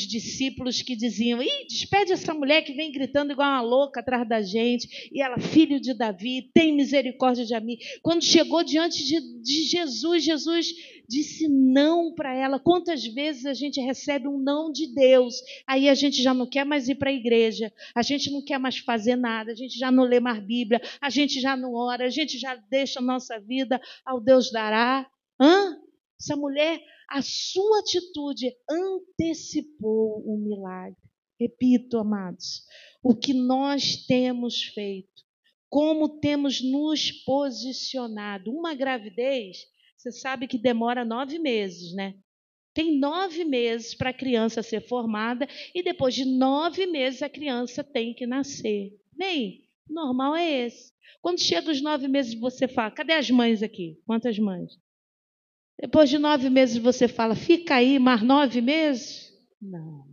discípulos que diziam, despede essa mulher que vem gritando igual uma louca atrás da gente, e ela, filho de Davi, tem misericórdia de mim. Quando chegou diante de Jesus, Jesus disse não para ela. Quantas vezes a gente recebe um não de Deus, aí a gente já não quer mais ir para a igreja, a gente não quer mais fazer nada, a gente já não lê mais Bíblia, a gente já não ora, a gente já deixa a nossa vida ao Deus dará. Essa mulher, a sua atitude antecipou um milagre. Repito, amados, o que nós temos feito, como temos nos posicionado. Uma gravidez, você sabe que demora 9 meses, né? Tem 9 meses para a criança ser formada e depois de 9 meses a criança tem que nascer. Bem, Normal é esse. Quando chega os 9 meses, você fala, cadê as mães aqui? Quantas mães? Depois de 9 meses, você fala, fica aí mais 9 meses? Não.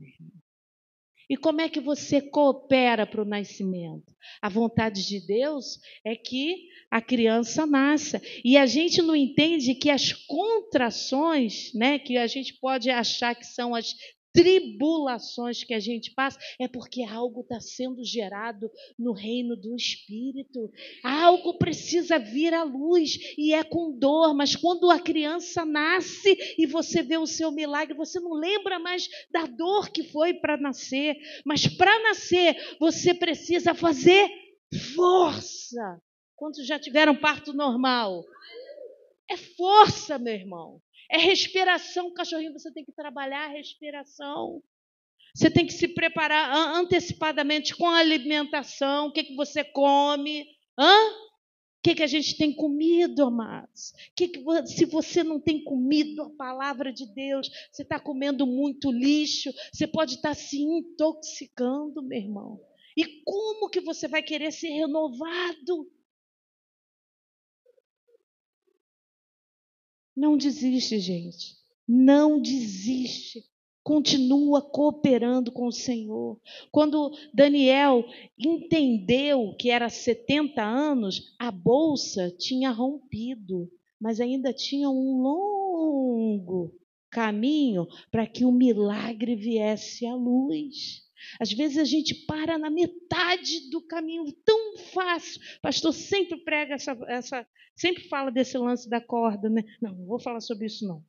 E como é que você coopera para o nascimento? A vontade de Deus é que a criança nasça. E a gente não entende que as contrações, né, que a gente pode achar que são as tribulações que a gente passa, é porque algo está sendo gerado no reino do Espírito. Algo precisa vir à luz e é com dor, mas quando a criança nasce e você vê o seu milagre, você não lembra mais da dor que foi para nascer. Mas para nascer, você precisa fazer força. Quantos já tiveram parto normal? É força, meu irmão. É respiração, cachorrinho, você tem que trabalhar a respiração. Você tem que se preparar antecipadamente com a alimentação, o que você come. O que a gente tem comido, amados? Se você não tem comido a palavra de Deus, você está comendo muito lixo, você pode estar se intoxicando, meu irmão. E como que você vai querer ser renovado? Não desiste, gente. Não desiste. Continua cooperando com o Senhor. Quando Daniel entendeu que era 70 anos, a bolsa tinha rompido, mas ainda tinha um longo caminho para que o milagre viesse à luz. Às vezes a gente para na metade do caminho, tão fácil. O pastor sempre prega sempre fala desse lance da corda, né? Não vou falar sobre isso, não.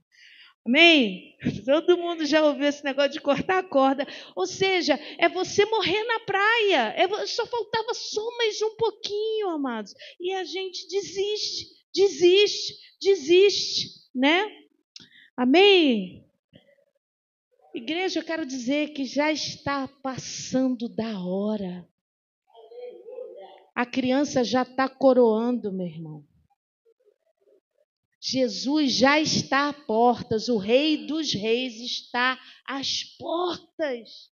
Amém? Todo mundo já ouviu esse negócio de cortar a corda. Ou seja, é você morrer na praia. Só faltava só mais um pouquinho, amados. E a gente desiste, né? Amém? Igreja, eu quero dizer que já está passando da hora. A criança já está coroando, meu irmão. Jesus já está à portas, o Rei dos Reis está às portas.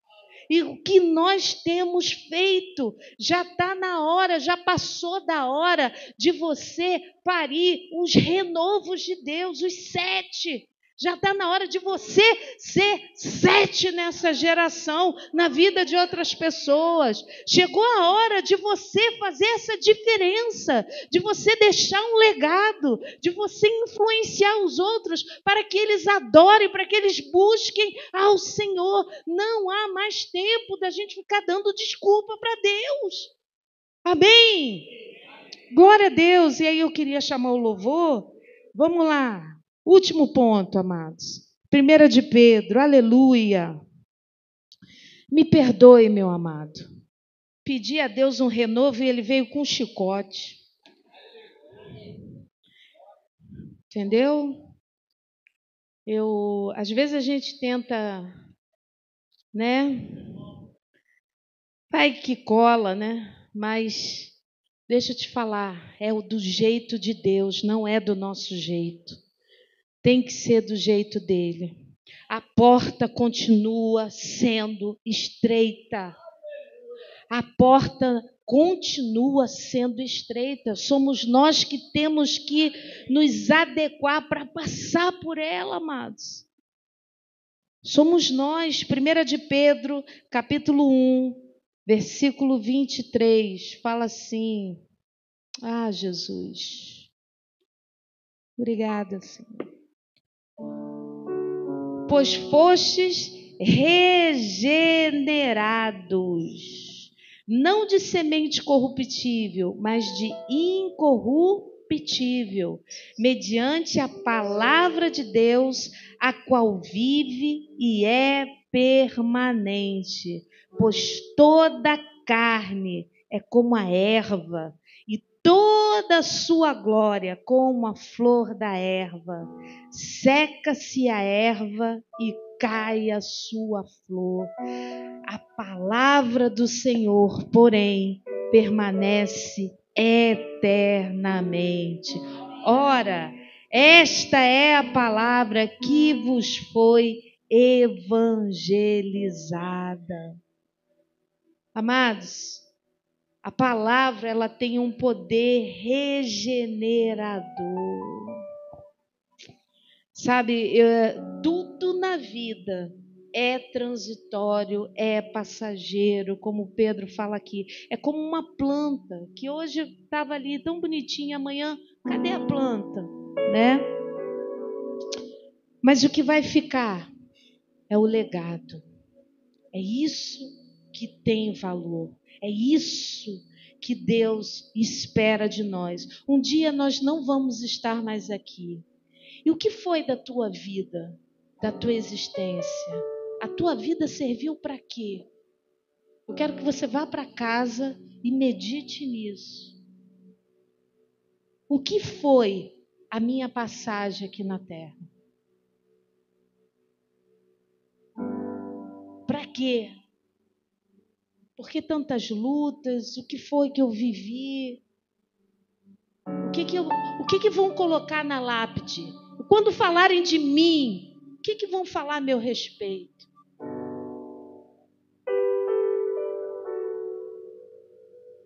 E o que nós temos feito? Já está na hora, já passou da hora de você parir os renovos de Deus, os 7. Já está na hora de você ser 7 nessa geração, na vida de outras pessoas. Chegou a hora de você fazer essa diferença, de você deixar um legado, de você influenciar os outros para que eles adorem, para que eles busquem ao Senhor. Não há mais tempo da gente ficar dando desculpa para Deus. Amém? Glória a Deus. E aí eu queria chamar o louvor. Vamos lá. Último ponto, amados. 1 de Pedro, aleluia. Me perdoe, meu amado. Pedi a Deus um renovo e ele veio com um chicote. Entendeu? Às vezes a gente tenta, né? Vai que cola, né? Mas deixa eu te falar, é do jeito de Deus, não é do nosso jeito. Tem que ser do jeito dele. A porta continua sendo estreita. A porta continua sendo estreita. Somos nós que temos que nos adequar para passar por ela, amados. Somos nós. 1 de Pedro, capítulo 1, versículo 23, fala assim: ah, Jesus. Obrigada, Senhor. Pois fostes regenerados, não de semente corruptível, mas de incorruptível, mediante a palavra de Deus, a qual vive e é permanente. Pois toda carne é como a erva, e toda a sua glória como a flor da erva. Seca-se a erva e cai a sua flor. A palavra do Senhor, porém, permanece eternamente. Ora, esta é a palavra que vos foi evangelizada. Amados, A palavra, ela tem um poder regenerador. Sabe, tudo na vida é transitório, é passageiro, como Pedro fala aqui. É como uma planta que hoje estava ali tão bonitinha, amanhã, cadê a planta? Né? Mas o que vai ficar é o legado. É isso que tem valor. É isso que Deus espera de nós. Um dia nós não vamos estar mais aqui. E o que foi da tua vida, da tua existência? A tua vida serviu para quê? Eu quero que você vá para casa e medite nisso. O que foi a minha passagem aqui na Terra? Para quê? Por que tantas lutas? O que foi que eu vivi? O que vão colocar na lápide? Quando falarem de mim, o que vão falar a meu respeito?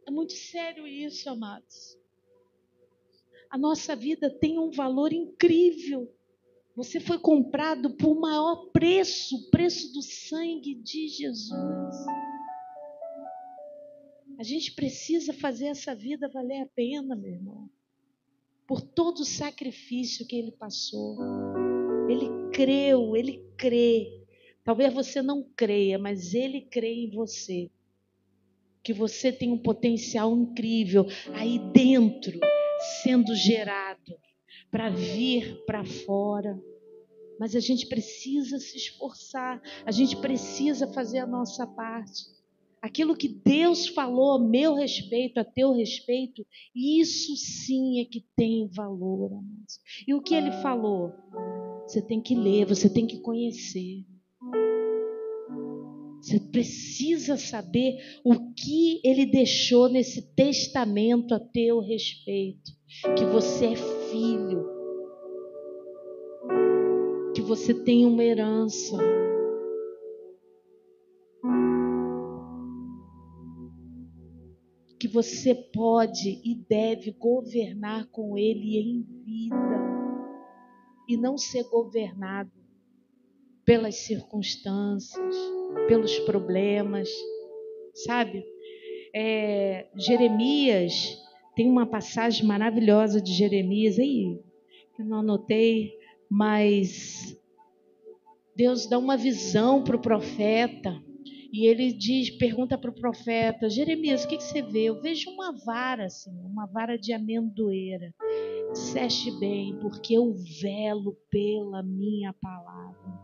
É muito sério isso, amados. A nossa vida tem um valor incrível. Você foi comprado por maior preço, o preço do sangue de Jesus. A gente precisa fazer essa vida valer a pena, meu irmão. Por todo o sacrifício que ele passou. Ele creu, ele crê. Talvez você não creia, mas ele crê em você. Que você tem um potencial incrível aí dentro, sendo gerado para vir para fora. Mas a gente precisa se esforçar, a gente precisa fazer a nossa parte. Aquilo que Deus falou a meu respeito, a teu respeito, isso sim é que tem valor, amados. E o que ele falou? Você tem que ler, você tem que conhecer. Você precisa saber o que ele deixou nesse testamento a teu respeito. Que você é filho. Que você tem uma herança. Que você pode e deve governar com ele em vida. E não ser governado pelas circunstâncias, pelos problemas. Sabe? Jeremias, tem uma passagem maravilhosa de Jeremias aí, que eu não anotei, mas Deus dá uma visão para o profeta, e ele pergunta para o profeta: Jeremias, o que você vê? Eu vejo uma vara, assim, uma vara de amendoeira. Disseste bem, porque eu velo pela minha palavra.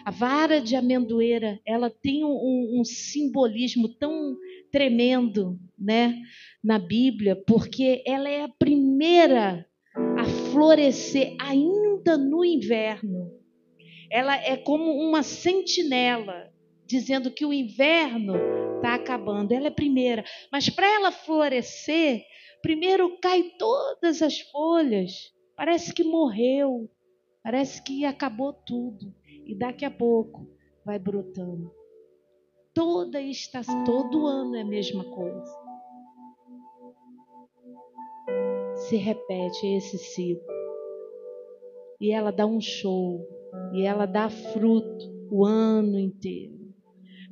A vara de amendoeira, ela tem um simbolismo tão tremendo, né, na Bíblia, porque ela é a primeira a florescer ainda no inverno. Ela é como uma sentinela, dizendo que o inverno está acabando. Ela é a primeira. Mas para ela florescer, primeiro cai todas as folhas. Parece que morreu. Parece que acabou tudo. E daqui a pouco vai brotando. Todo ano é a mesma coisa. Se repete esse ciclo. E ela dá um show. E ela dá fruto o ano inteiro.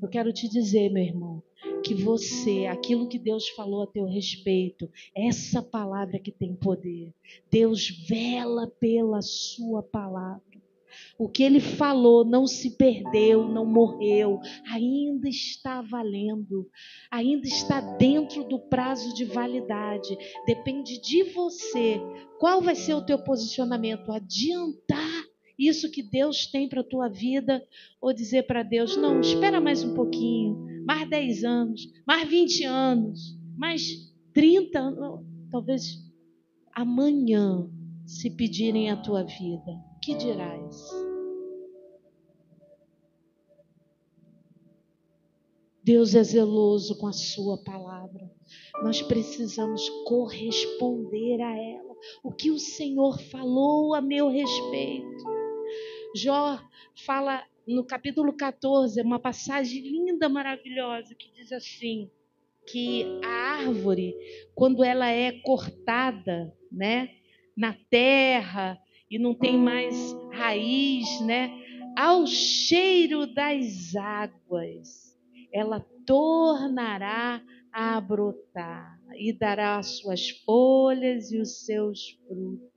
Eu quero te dizer, meu irmão, que você, aquilo que Deus falou a teu respeito, essa palavra que tem poder. Deus vela pela sua palavra. O que ele falou não se perdeu, não morreu, ainda está valendo, ainda está dentro do prazo de validade. Depende de você. Qual vai ser o teu posicionamento? Adiantar isso que Deus tem para a tua vida ou dizer para Deus: não, espera mais um pouquinho, mais 10 anos, mais 20 anos, mais 30 anos, talvez amanhã, se pedirem a tua vida, que dirás? Deus é zeloso com a sua palavra. Nós precisamos corresponder a ela. O que o Senhor falou a meu respeito. Jó fala no capítulo 14, uma passagem linda, maravilhosa, que diz assim: que a árvore, quando ela é cortada, né, na terra e não tem mais raiz, né, ao cheiro das águas, ela tornará a brotar e dará as suas folhas e os seus frutos.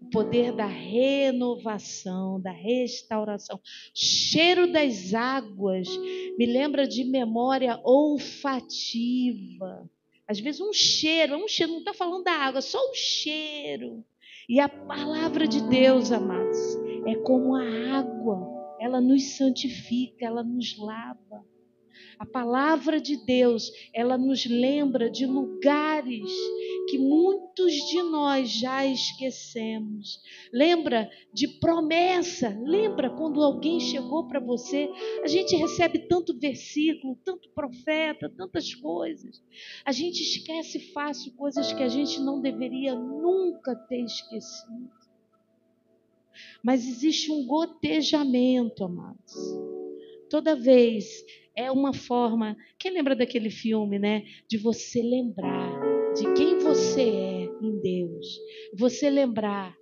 O poder da renovação, da restauração. Cheiro das águas me lembra de memória olfativa. Às vezes um cheiro, não está falando da água, só o cheiro. E a palavra de Deus, amados, é como a água. Ela nos santifica, ela nos lava. A palavra de Deus, ela nos lembra de lugares que muitos de nós já esquecemos. Lembra de promessa. Lembra quando alguém chegou para você? A gente recebe tanto versículo, tanto profeta, tantas coisas. A gente esquece fácil coisas que a gente não deveria nunca ter esquecido. Mas existe um gotejamento, amados. Toda vez é uma forma... Quem lembra daquele filme, né? De você lembrar de quem você é em Deus. Você lembrar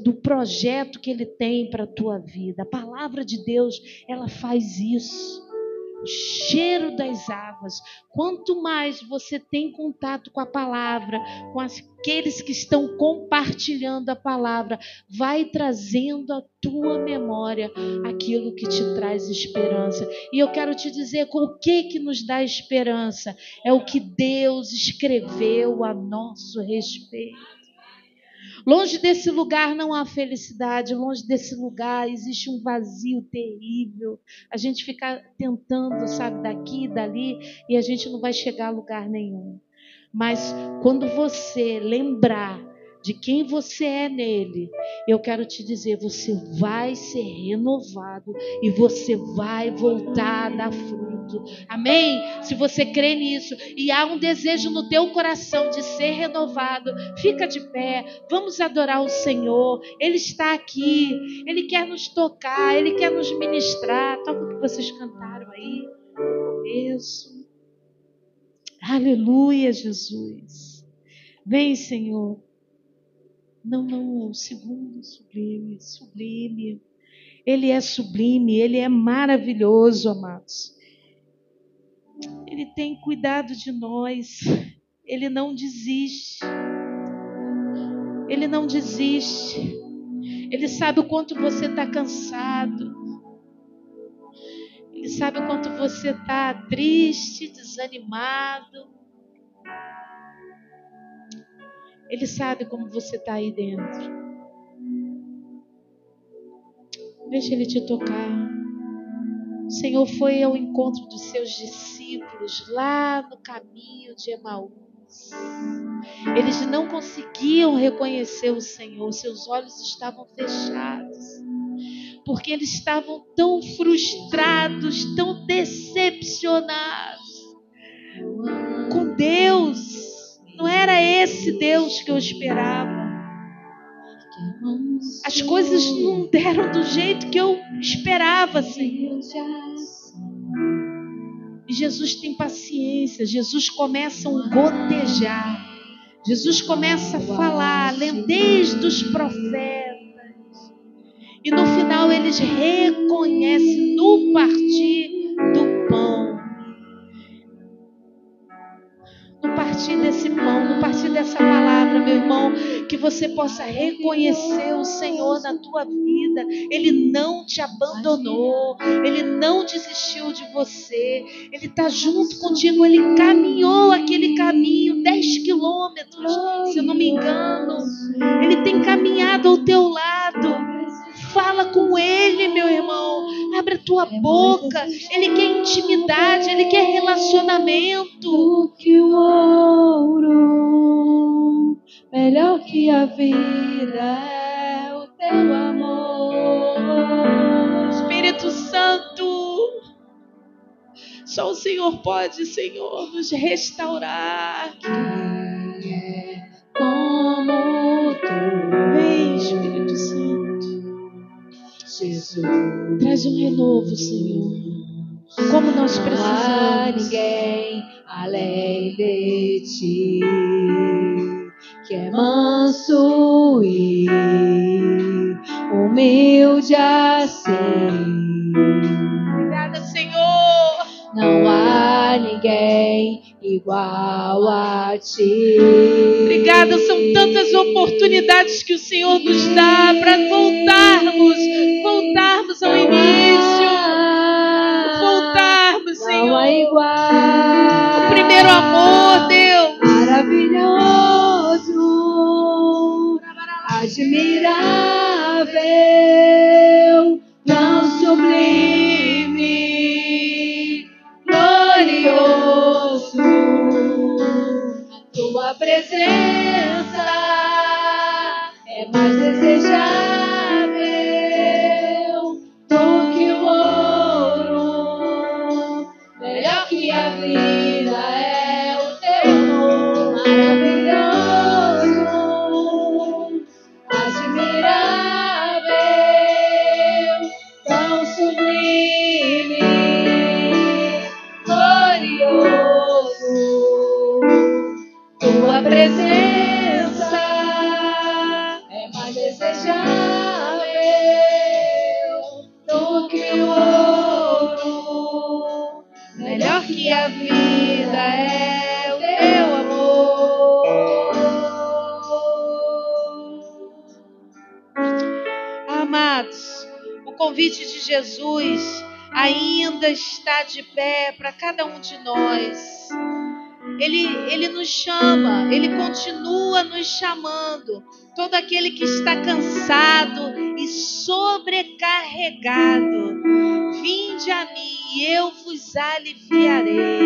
do projeto que Ele tem para a tua vida. A palavra de Deus, ela faz isso. O cheiro das águas. Quanto mais você tem contato com a palavra, com aqueles que estão compartilhando a palavra, vai trazendo à tua memória aquilo que te traz esperança. E eu quero te dizer com o que nos dá esperança. É o que Deus escreveu a nosso respeito. Longe desse lugar não há felicidade, longe desse lugar existe um vazio terrível. A gente fica tentando, sabe, daqui e dali, e a gente não vai chegar a lugar nenhum. Mas quando você lembrar de quem você é nele, eu quero te dizer, você vai ser renovado e você vai voltar a dar fruto. Amém? Se você crê nisso e há um desejo no teu coração de ser renovado, fica de pé, vamos adorar o Senhor. Ele está aqui, Ele quer nos tocar, Ele quer nos ministrar. Toca o que vocês cantaram aí. Isso. Aleluia, Jesus. Vem, Senhor. Não, o segundo sublime, sublime. Ele é sublime, Ele é maravilhoso, amados. Ele tem cuidado de nós. Ele não desiste. Ele não desiste. Ele sabe o quanto você está cansado. Ele sabe o quanto você está triste, desanimado. Ele sabe como você está aí dentro. Deixa Ele te tocar. O Senhor foi ao encontro dos seus discípulos lá no caminho de Emaús. Eles não conseguiam reconhecer o Senhor. Seus olhos estavam fechados. Porque eles estavam tão frustrados, tão decepcionados com Deus. Não era esse Deus que eu esperava. As coisas não deram do jeito que eu esperava, Senhor. E Jesus tem paciência. Jesus começa a gotejar. Jesus começa a falar desde os profetas. E no final eles reconhecem no partir do pão. No partir desse pão, no partir dessa palavra, meu irmão, que você possa reconhecer o Senhor na tua vida. Ele não te abandonou, Ele não desistiu de você, Ele está junto contigo. Ele caminhou aquele caminho, 10 quilômetros, se eu não me engano. Ele tem caminhado ao teu lado. Fala com Ele, meu irmão. Abre a tua boca. Ele quer intimidade, Ele quer relacionamento. Do que o ouro, melhor que a vida é o teu amor. Espírito Santo, só o Senhor pode, Senhor, nos restaurar. Quem é como tu? Vem, Espírito Santo. Jesus. Traz um renovo, Senhor. Como nós Não há precisamos. ninguém além de ti, que é manso e humilde assim. Obrigada, Senhor. Não há ninguém igual a ti. Obrigada, são tantas oportunidades que o Senhor nos dá para voltarmos ao início, voltarmos, Senhor. Não há igual. O primeiro amor, Deus. Maravilhoso, admirável, tão sublime, glorioso. A tua presença é mais desejável do que o ouro, melhor que a vida é o teu amor maravilhoso, admirável, tão sublime, glorioso. Tua presença é mais desejável do que o ouro, melhor que a vida é o teu amor. Amados, o convite de Jesus ainda está de pé para cada um de nós. Ele nos chama, Ele continua nos chamando. Todo aquele que está cansado e sobrecarregado, vinde a mim e eu vos aliviarei.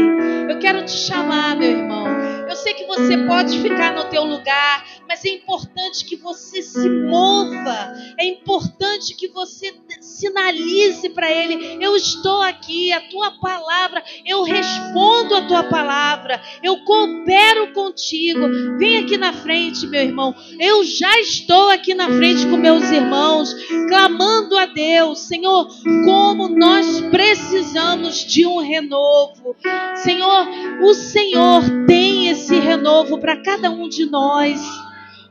Eu quero te chamar, meu irmão. Eu sei que você pode ficar no teu lugar, mas é importante que você se mova. É importante que você sinalize para Ele: eu estou aqui, a tua palavra, eu respondo a tua palavra, eu coopero contigo. Vem aqui na frente, meu irmão. Eu já estou aqui na frente com meus irmãos, clamando a Deus. Senhor, como nós precisamos de um renovo. Senhor, o Senhor tem esse renovo para cada um de nós.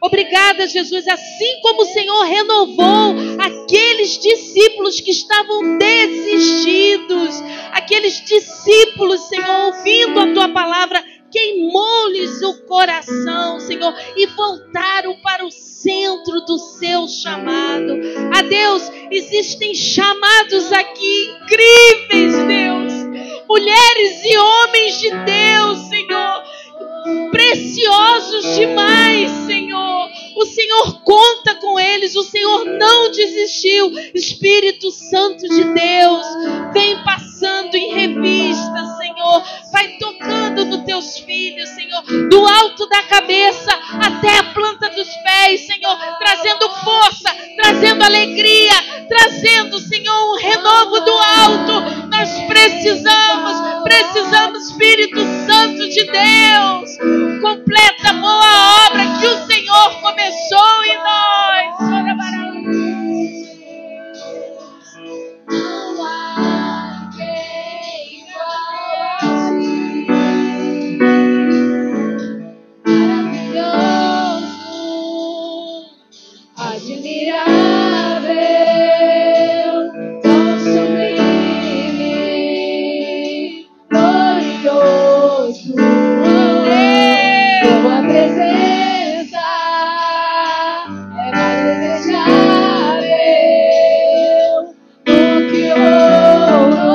Obrigada, Jesus. Assim como o Senhor renovou aqueles discípulos que estavam desistidos, aqueles discípulos, Senhor, ouvindo a tua palavra, queimou-lhes o coração, Senhor, e voltaram para o centro do seu chamado. A Deus, existem chamados aqui incríveis, Deus. Mulheres e homens de Deus, Senhor, preciosos demais, Senhor. O Senhor conta com eles, o Senhor não desistiu. Espírito Santo de Deus, vem passando em revista, Senhor. Vai tocando nos teus filhos, Senhor, do alto da cabeça até a planta dos pés, Senhor, trazendo força, trazendo alegria, trazendo, Senhor, um renovo do alto. Nós precisamos, Espírito Santo de Deus, completa a boa obra que o Senhor começou em nós. Não há quem igual a ti, maravilhoso, admirável, tão sublime, glorioso. Tua presença é mais desejável do que ouro,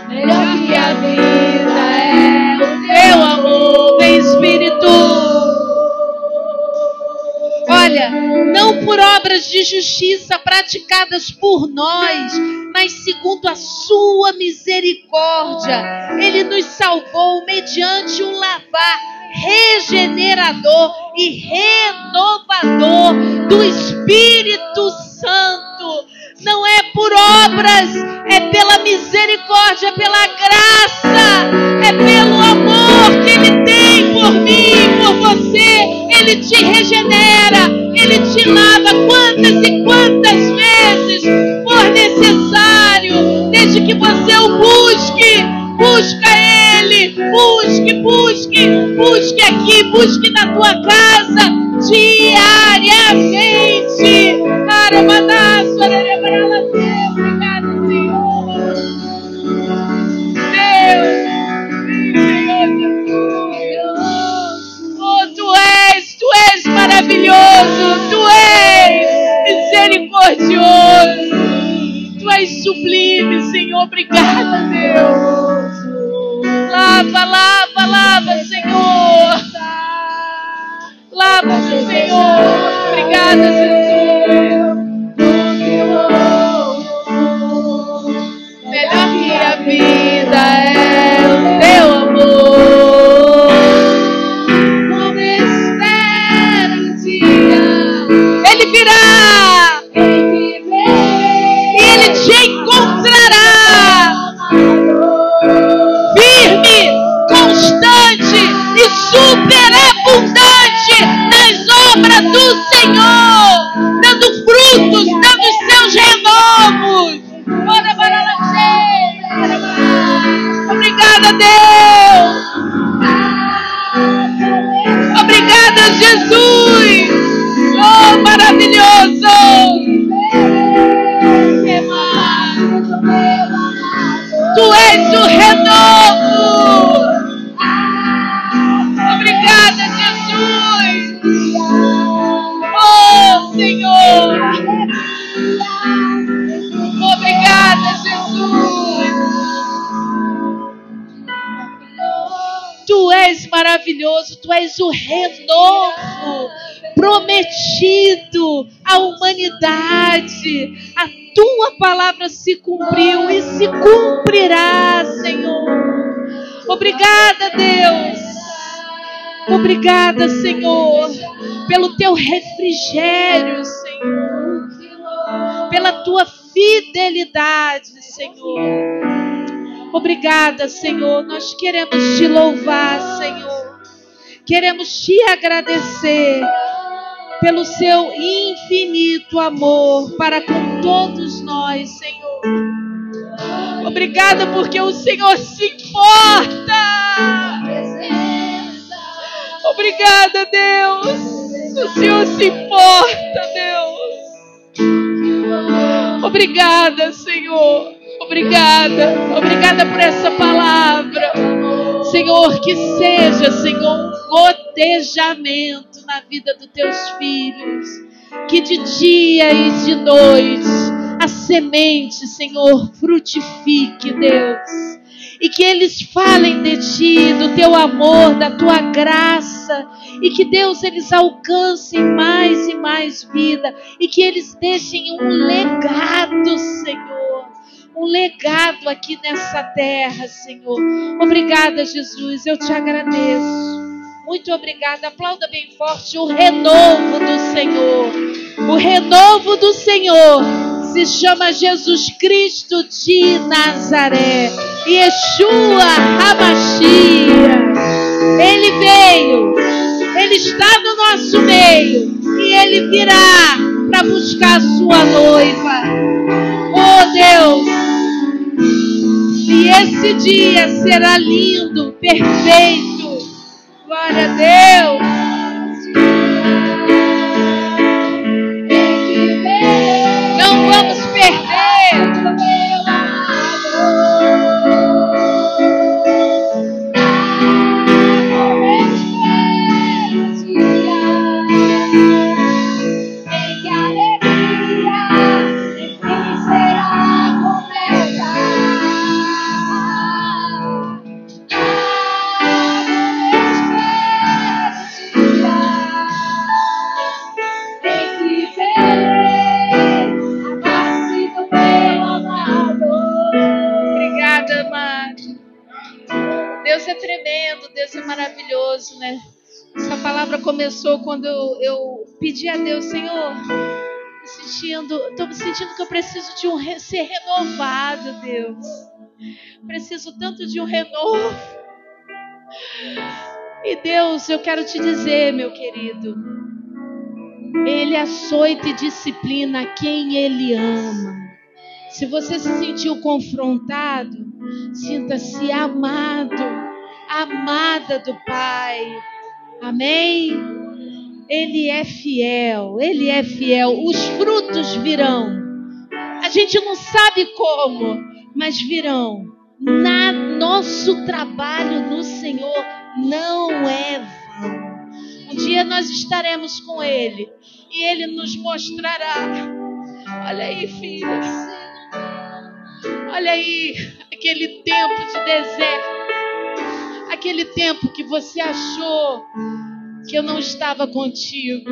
melhor que a vida é o Teu amor, vem Espírito. Olha, não por obras de justiça praticadas por nós, mas segundo a sua misericórdia, Ele nos salvou mediante um lavar regenerador e renovador do Espírito Santo. Não é por obras, é pela misericórdia, é pela graça, é pelo amor que Ele tem por mim e por você. Ele te regenera, Ele te lava quantas e quantas vezes for necessário. desejo que você o busque. Busca Ele. Busque aqui, busque na tua casa diariamente. Obrigado, Senhor. Deus, Tu és maravilhoso, Tu és misericordioso, Tu és sublime, Senhor. Obrigada, Deus. Lava, Senhor. Lava, Senhor. Obrigada, Jesus. Melhor que a vida é o Teu amor. Não espera um dia. Ele virá. E Ele te encontrará. Firme, constante e superabundante nas obras do Senhor, dando frutos, dando seus renovos. Obrigada, Deus. Obrigada, Jesus. Oh, maravilhoso. Tu és o renovo. Obrigada, Jesus. Oh, Senhor. Obrigada, Jesus. Tu és maravilhoso. Tu és o renovo prometido à humanidade. A Tua palavra se cumpriu e se cumprirá, Senhor. Obrigada, Deus. Obrigada, Senhor, pelo Teu refrigério, Senhor, pela Tua fidelidade, Senhor. Obrigada, Senhor. Nós queremos Te louvar, Senhor. Queremos Te agradecer pelo Seu infinito amor para com todos nós, Senhor. Obrigada porque o Senhor se importa. Obrigada, Deus. O Senhor se importa, Deus. Obrigada, Senhor. Obrigada por essa palavra. Senhor, que seja, Senhor, um gotejamento na vida dos Teus filhos. Que de dia e de noite a semente, Senhor, frutifique, Deus. E que eles falem de Ti, do Teu amor, da Tua graça. E que, Deus, eles alcancem mais e mais vida. E que eles deixem um legado, Senhor. Um legado aqui nessa terra, Senhor. Obrigada, Jesus. Eu Te agradeço. Muito obrigada. Aplauda bem forte o renovo do Senhor. O renovo do Senhor se chama Jesus Cristo de Nazaré. Yeshua HaMashiach. Ele veio. Ele está no nosso meio. E Ele virá para buscar a sua noiva. Oh, Deus. E esse dia será lindo, perfeito. Glória a Deus. Não vamos perder. Deus é tremendo, Deus é maravilhoso, né? Essa palavra começou quando eu pedi a Deus, Senhor, estou me sentindo que eu preciso de ser renovado, Deus. Preciso tanto de um renovo. E Deus, eu quero te dizer, meu querido, Ele açoita e disciplina quem Ele ama. Se você se sentiu confrontado, sinta-se amado, amada do Pai. Amém? Ele é fiel, Ele é fiel. Os frutos virão. A gente não sabe como, mas virão. Nosso trabalho no Senhor não é vão. Um dia nós estaremos com Ele e Ele nos mostrará. Olha aí, filhas. Olha aí, aquele tempo de deserto. Aquele tempo que você achou que eu não estava contigo.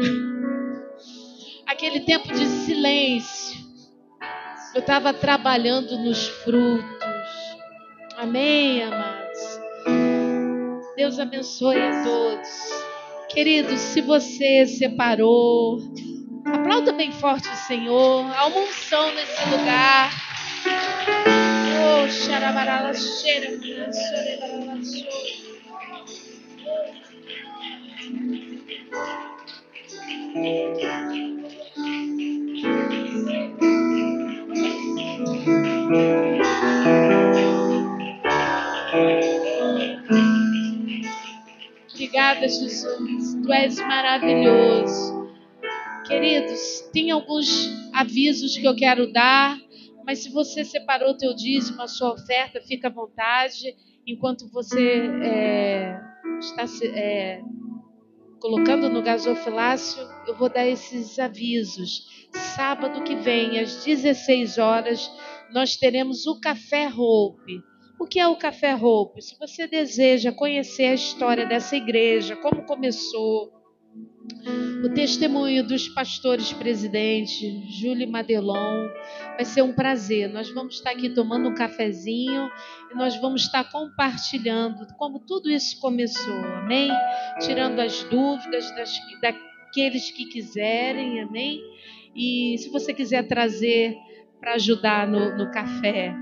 Aquele tempo de silêncio. Eu estava trabalhando nos frutos. Amém, amados? Deus abençoe a todos. Queridos, se você separou, aplauda bem forte o Senhor. Há uma unção nesse lugar. Oh, xarabarala, cheira, xarabarala, cheira. Obrigada, Jesus. Tu és maravilhoso. Queridos, tem alguns avisos que eu quero dar, mas se você separou o teu dízimo, a sua oferta, fica à vontade. Enquanto você está colocando no gasofilácio, eu vou dar esses avisos. Sábado que vem, às 16 horas, nós teremos o Café Hope. O que é o Café Hope? Se você deseja conhecer a história dessa igreja, como começou, o testemunho dos pastores presidentes, Júlio e Madelon, vai ser um prazer. Nós vamos estar aqui tomando um cafezinho e nós vamos estar compartilhando como tudo isso começou, amém? Tirando as dúvidas daqueles que quiserem, amém? E se você quiser trazer para ajudar no café,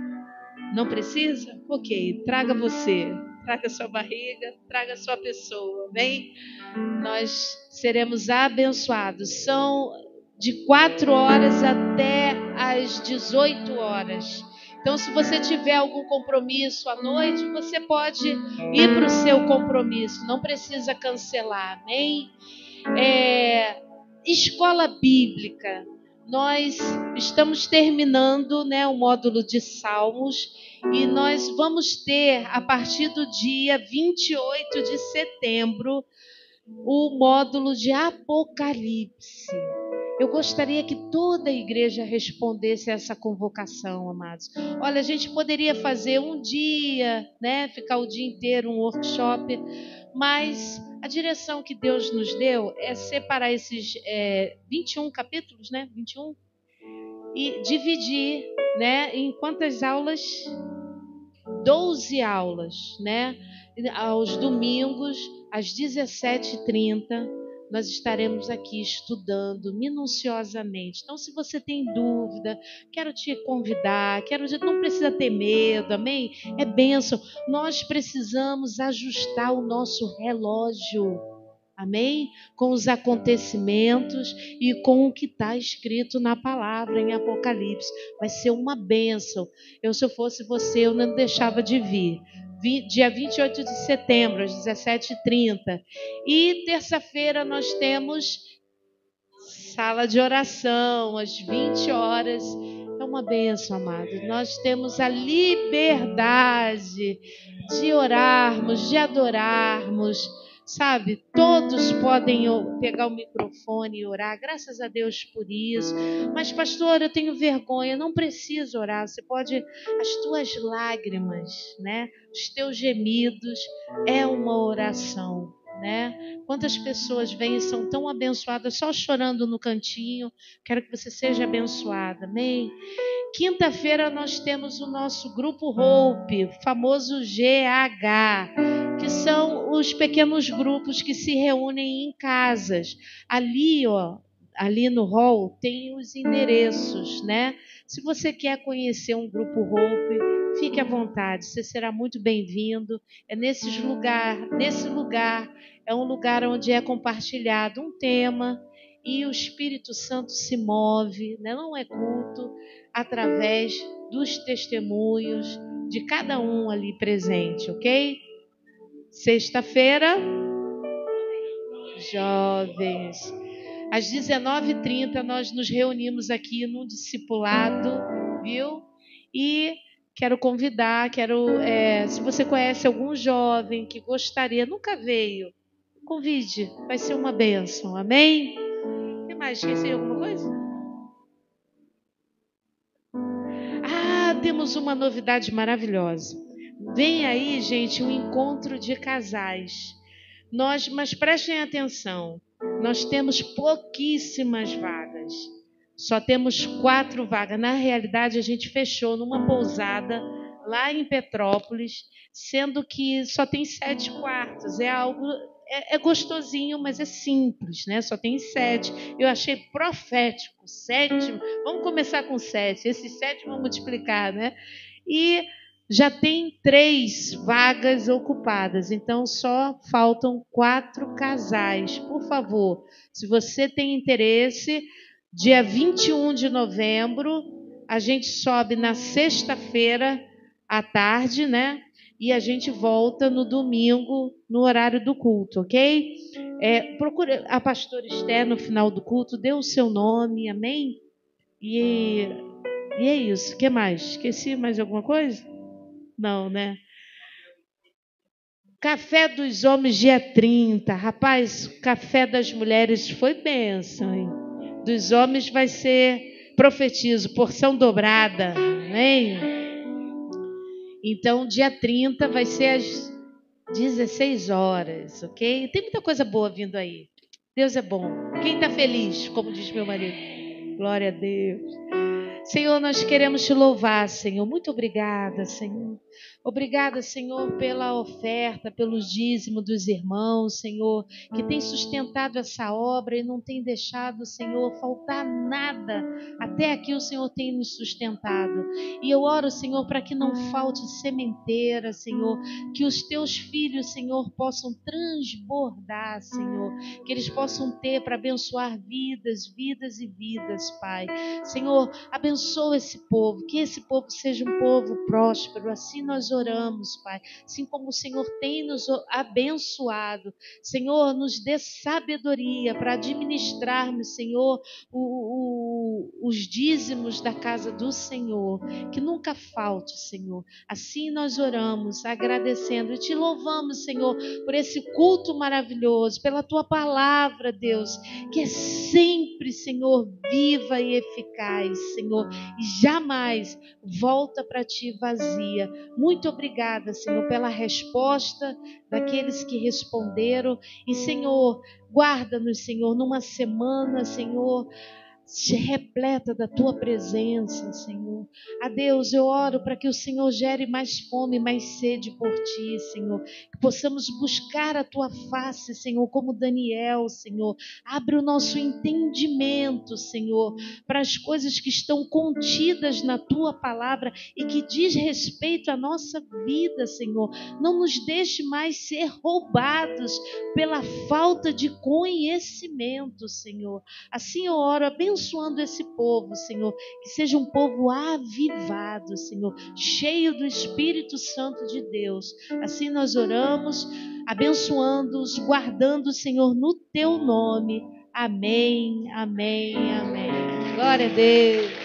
não precisa? Ok, traga você. Traga sua barriga, traga sua pessoa, amém? Nós seremos abençoados. São de 4 horas até as 18 horas. Então, se você tiver algum compromisso à noite, você pode ir para o seu compromisso. Não precisa cancelar, amém? Escola bíblica. Nós estamos terminando, o módulo de Salmos e nós vamos ter, a partir do dia 28 de setembro, o módulo de Apocalipse. Eu gostaria que toda a igreja respondesse a essa convocação, amados. Olha, a gente poderia fazer um dia, ficar o dia inteiro, um workshop, mas a direção que Deus nos deu é separar esses 21 capítulos, 21, e dividir, em quantas aulas? 12 aulas, aos domingos, às 17h30, nós estaremos aqui estudando minuciosamente. Então, se você tem dúvida, quero te convidar, não precisa ter medo, amém? É bênção. Nós precisamos ajustar o nosso relógio, amém? Com os acontecimentos e com o que está escrito na palavra em Apocalipse. Vai ser uma bênção. Se eu fosse você, eu não deixava de vir. Dia 28 de setembro, às 17h30. E terça-feira nós temos sala de oração, às 20 horas. É uma bênção, amado. Nós temos a liberdade de orarmos, de adorarmos. Sabe, todos podem pegar o microfone e orar, graças a Deus por isso. Mas, pastor, eu tenho vergonha, não preciso orar. Você pode, as tuas lágrimas, os teus gemidos, é uma oração. Quantas pessoas vêm e são tão abençoadas só chorando no cantinho. Quero que você seja abençoada, amém? Quinta-feira nós temos o nosso grupo Hope, o famoso GH, que são os pequenos grupos que se reúnem em casas. Ali no hall tem os endereços, Se você quer conhecer um grupo Hope, fique à vontade, você será muito bem-vindo. Nesse lugar é um lugar onde é compartilhado um tema e o Espírito Santo se move, né? Não é culto, através dos testemunhos de cada um ali presente, ok? Sexta-feira, jovens. Às 19h30 nós nos reunimos aqui no discipulado, viu? E quero convidar, se você conhece algum jovem que gostaria, nunca veio, convide, vai ser uma bênção, amém? O que mais? Esqueci alguma coisa? Temos uma novidade maravilhosa. Vem aí, gente, um encontro de casais. Mas prestem atenção, nós temos pouquíssimas vagas. Só temos 4 vagas. Na realidade, a gente fechou numa pousada lá em Petrópolis, sendo que só tem 7 quartos. É algo... É gostosinho, mas é simples, né? Só tem 7. Eu achei profético. 7. Vamos começar com 7. Esses 7 vão multiplicar, né? E já tem 3 vagas ocupadas. Então, só faltam 4 casais. Por favor, se você tem interesse, dia 21 de novembro, a gente sobe na sexta-feira à tarde, né? E a gente volta no domingo, no horário do culto, ok? Procure a pastora Esther no final do culto, dê o seu nome, amém? E é isso. O que mais? Esqueci mais alguma coisa? Não, né? Café dos homens, dia 30. Rapaz, o café das mulheres foi bênção, hein? Dos homens vai ser, profetizo, porção dobrada, amém? Então, dia 30 vai ser às 16 horas, ok? Tem muita coisa boa vindo aí. Deus é bom. Quem está feliz, como diz meu marido? Glória a Deus. Senhor, nós queremos te louvar, Senhor. Muito obrigada, Senhor. Obrigada, Senhor, pela oferta, pelo dízimo dos irmãos, Senhor, que tem sustentado essa obra e não tem deixado, Senhor, faltar nada. Até aqui o Senhor tem nos sustentado. E eu oro, Senhor, para que não falte sementeira, Senhor, que os teus filhos, Senhor, possam transbordar, Senhor, que eles possam ter para abençoar vidas, vidas e vidas, Pai. Senhor, abençoa esse povo, que esse povo seja um povo próspero. Assim nós oramos, Pai. Assim como o Senhor tem nos abençoado. Senhor, nos dê sabedoria para administrarmos, Senhor, os dízimos da casa do Senhor. Que nunca falte, Senhor. Assim nós oramos, agradecendo e te louvamos, Senhor, por esse culto maravilhoso, pela tua palavra, Deus, que é sempre, Senhor, viva e eficaz, Senhor, e jamais volta para ti vazia. Muito obrigada, Senhor, pela resposta daqueles que responderam. E, Senhor, guarda-nos, Senhor, numa semana, Senhor, repleta da tua presença, Senhor. A Deus, eu oro para que o Senhor gere mais fome, mais sede por ti, Senhor. Que possamos buscar a tua face, Senhor, como Daniel, Senhor. Abre o nosso entendimento, Senhor, para as coisas que estão contidas na tua palavra e que diz respeito à nossa vida, Senhor. Não nos deixe mais ser roubados pela falta de conhecimento, Senhor. Assim eu oro, abençoando esse povo, Senhor, que seja um povo avivado, Senhor, cheio do Espírito Santo de Deus. Assim nós oramos, abençoando-os, guardando, Senhor, no teu nome. Amém, amém, amém. Glória a Deus.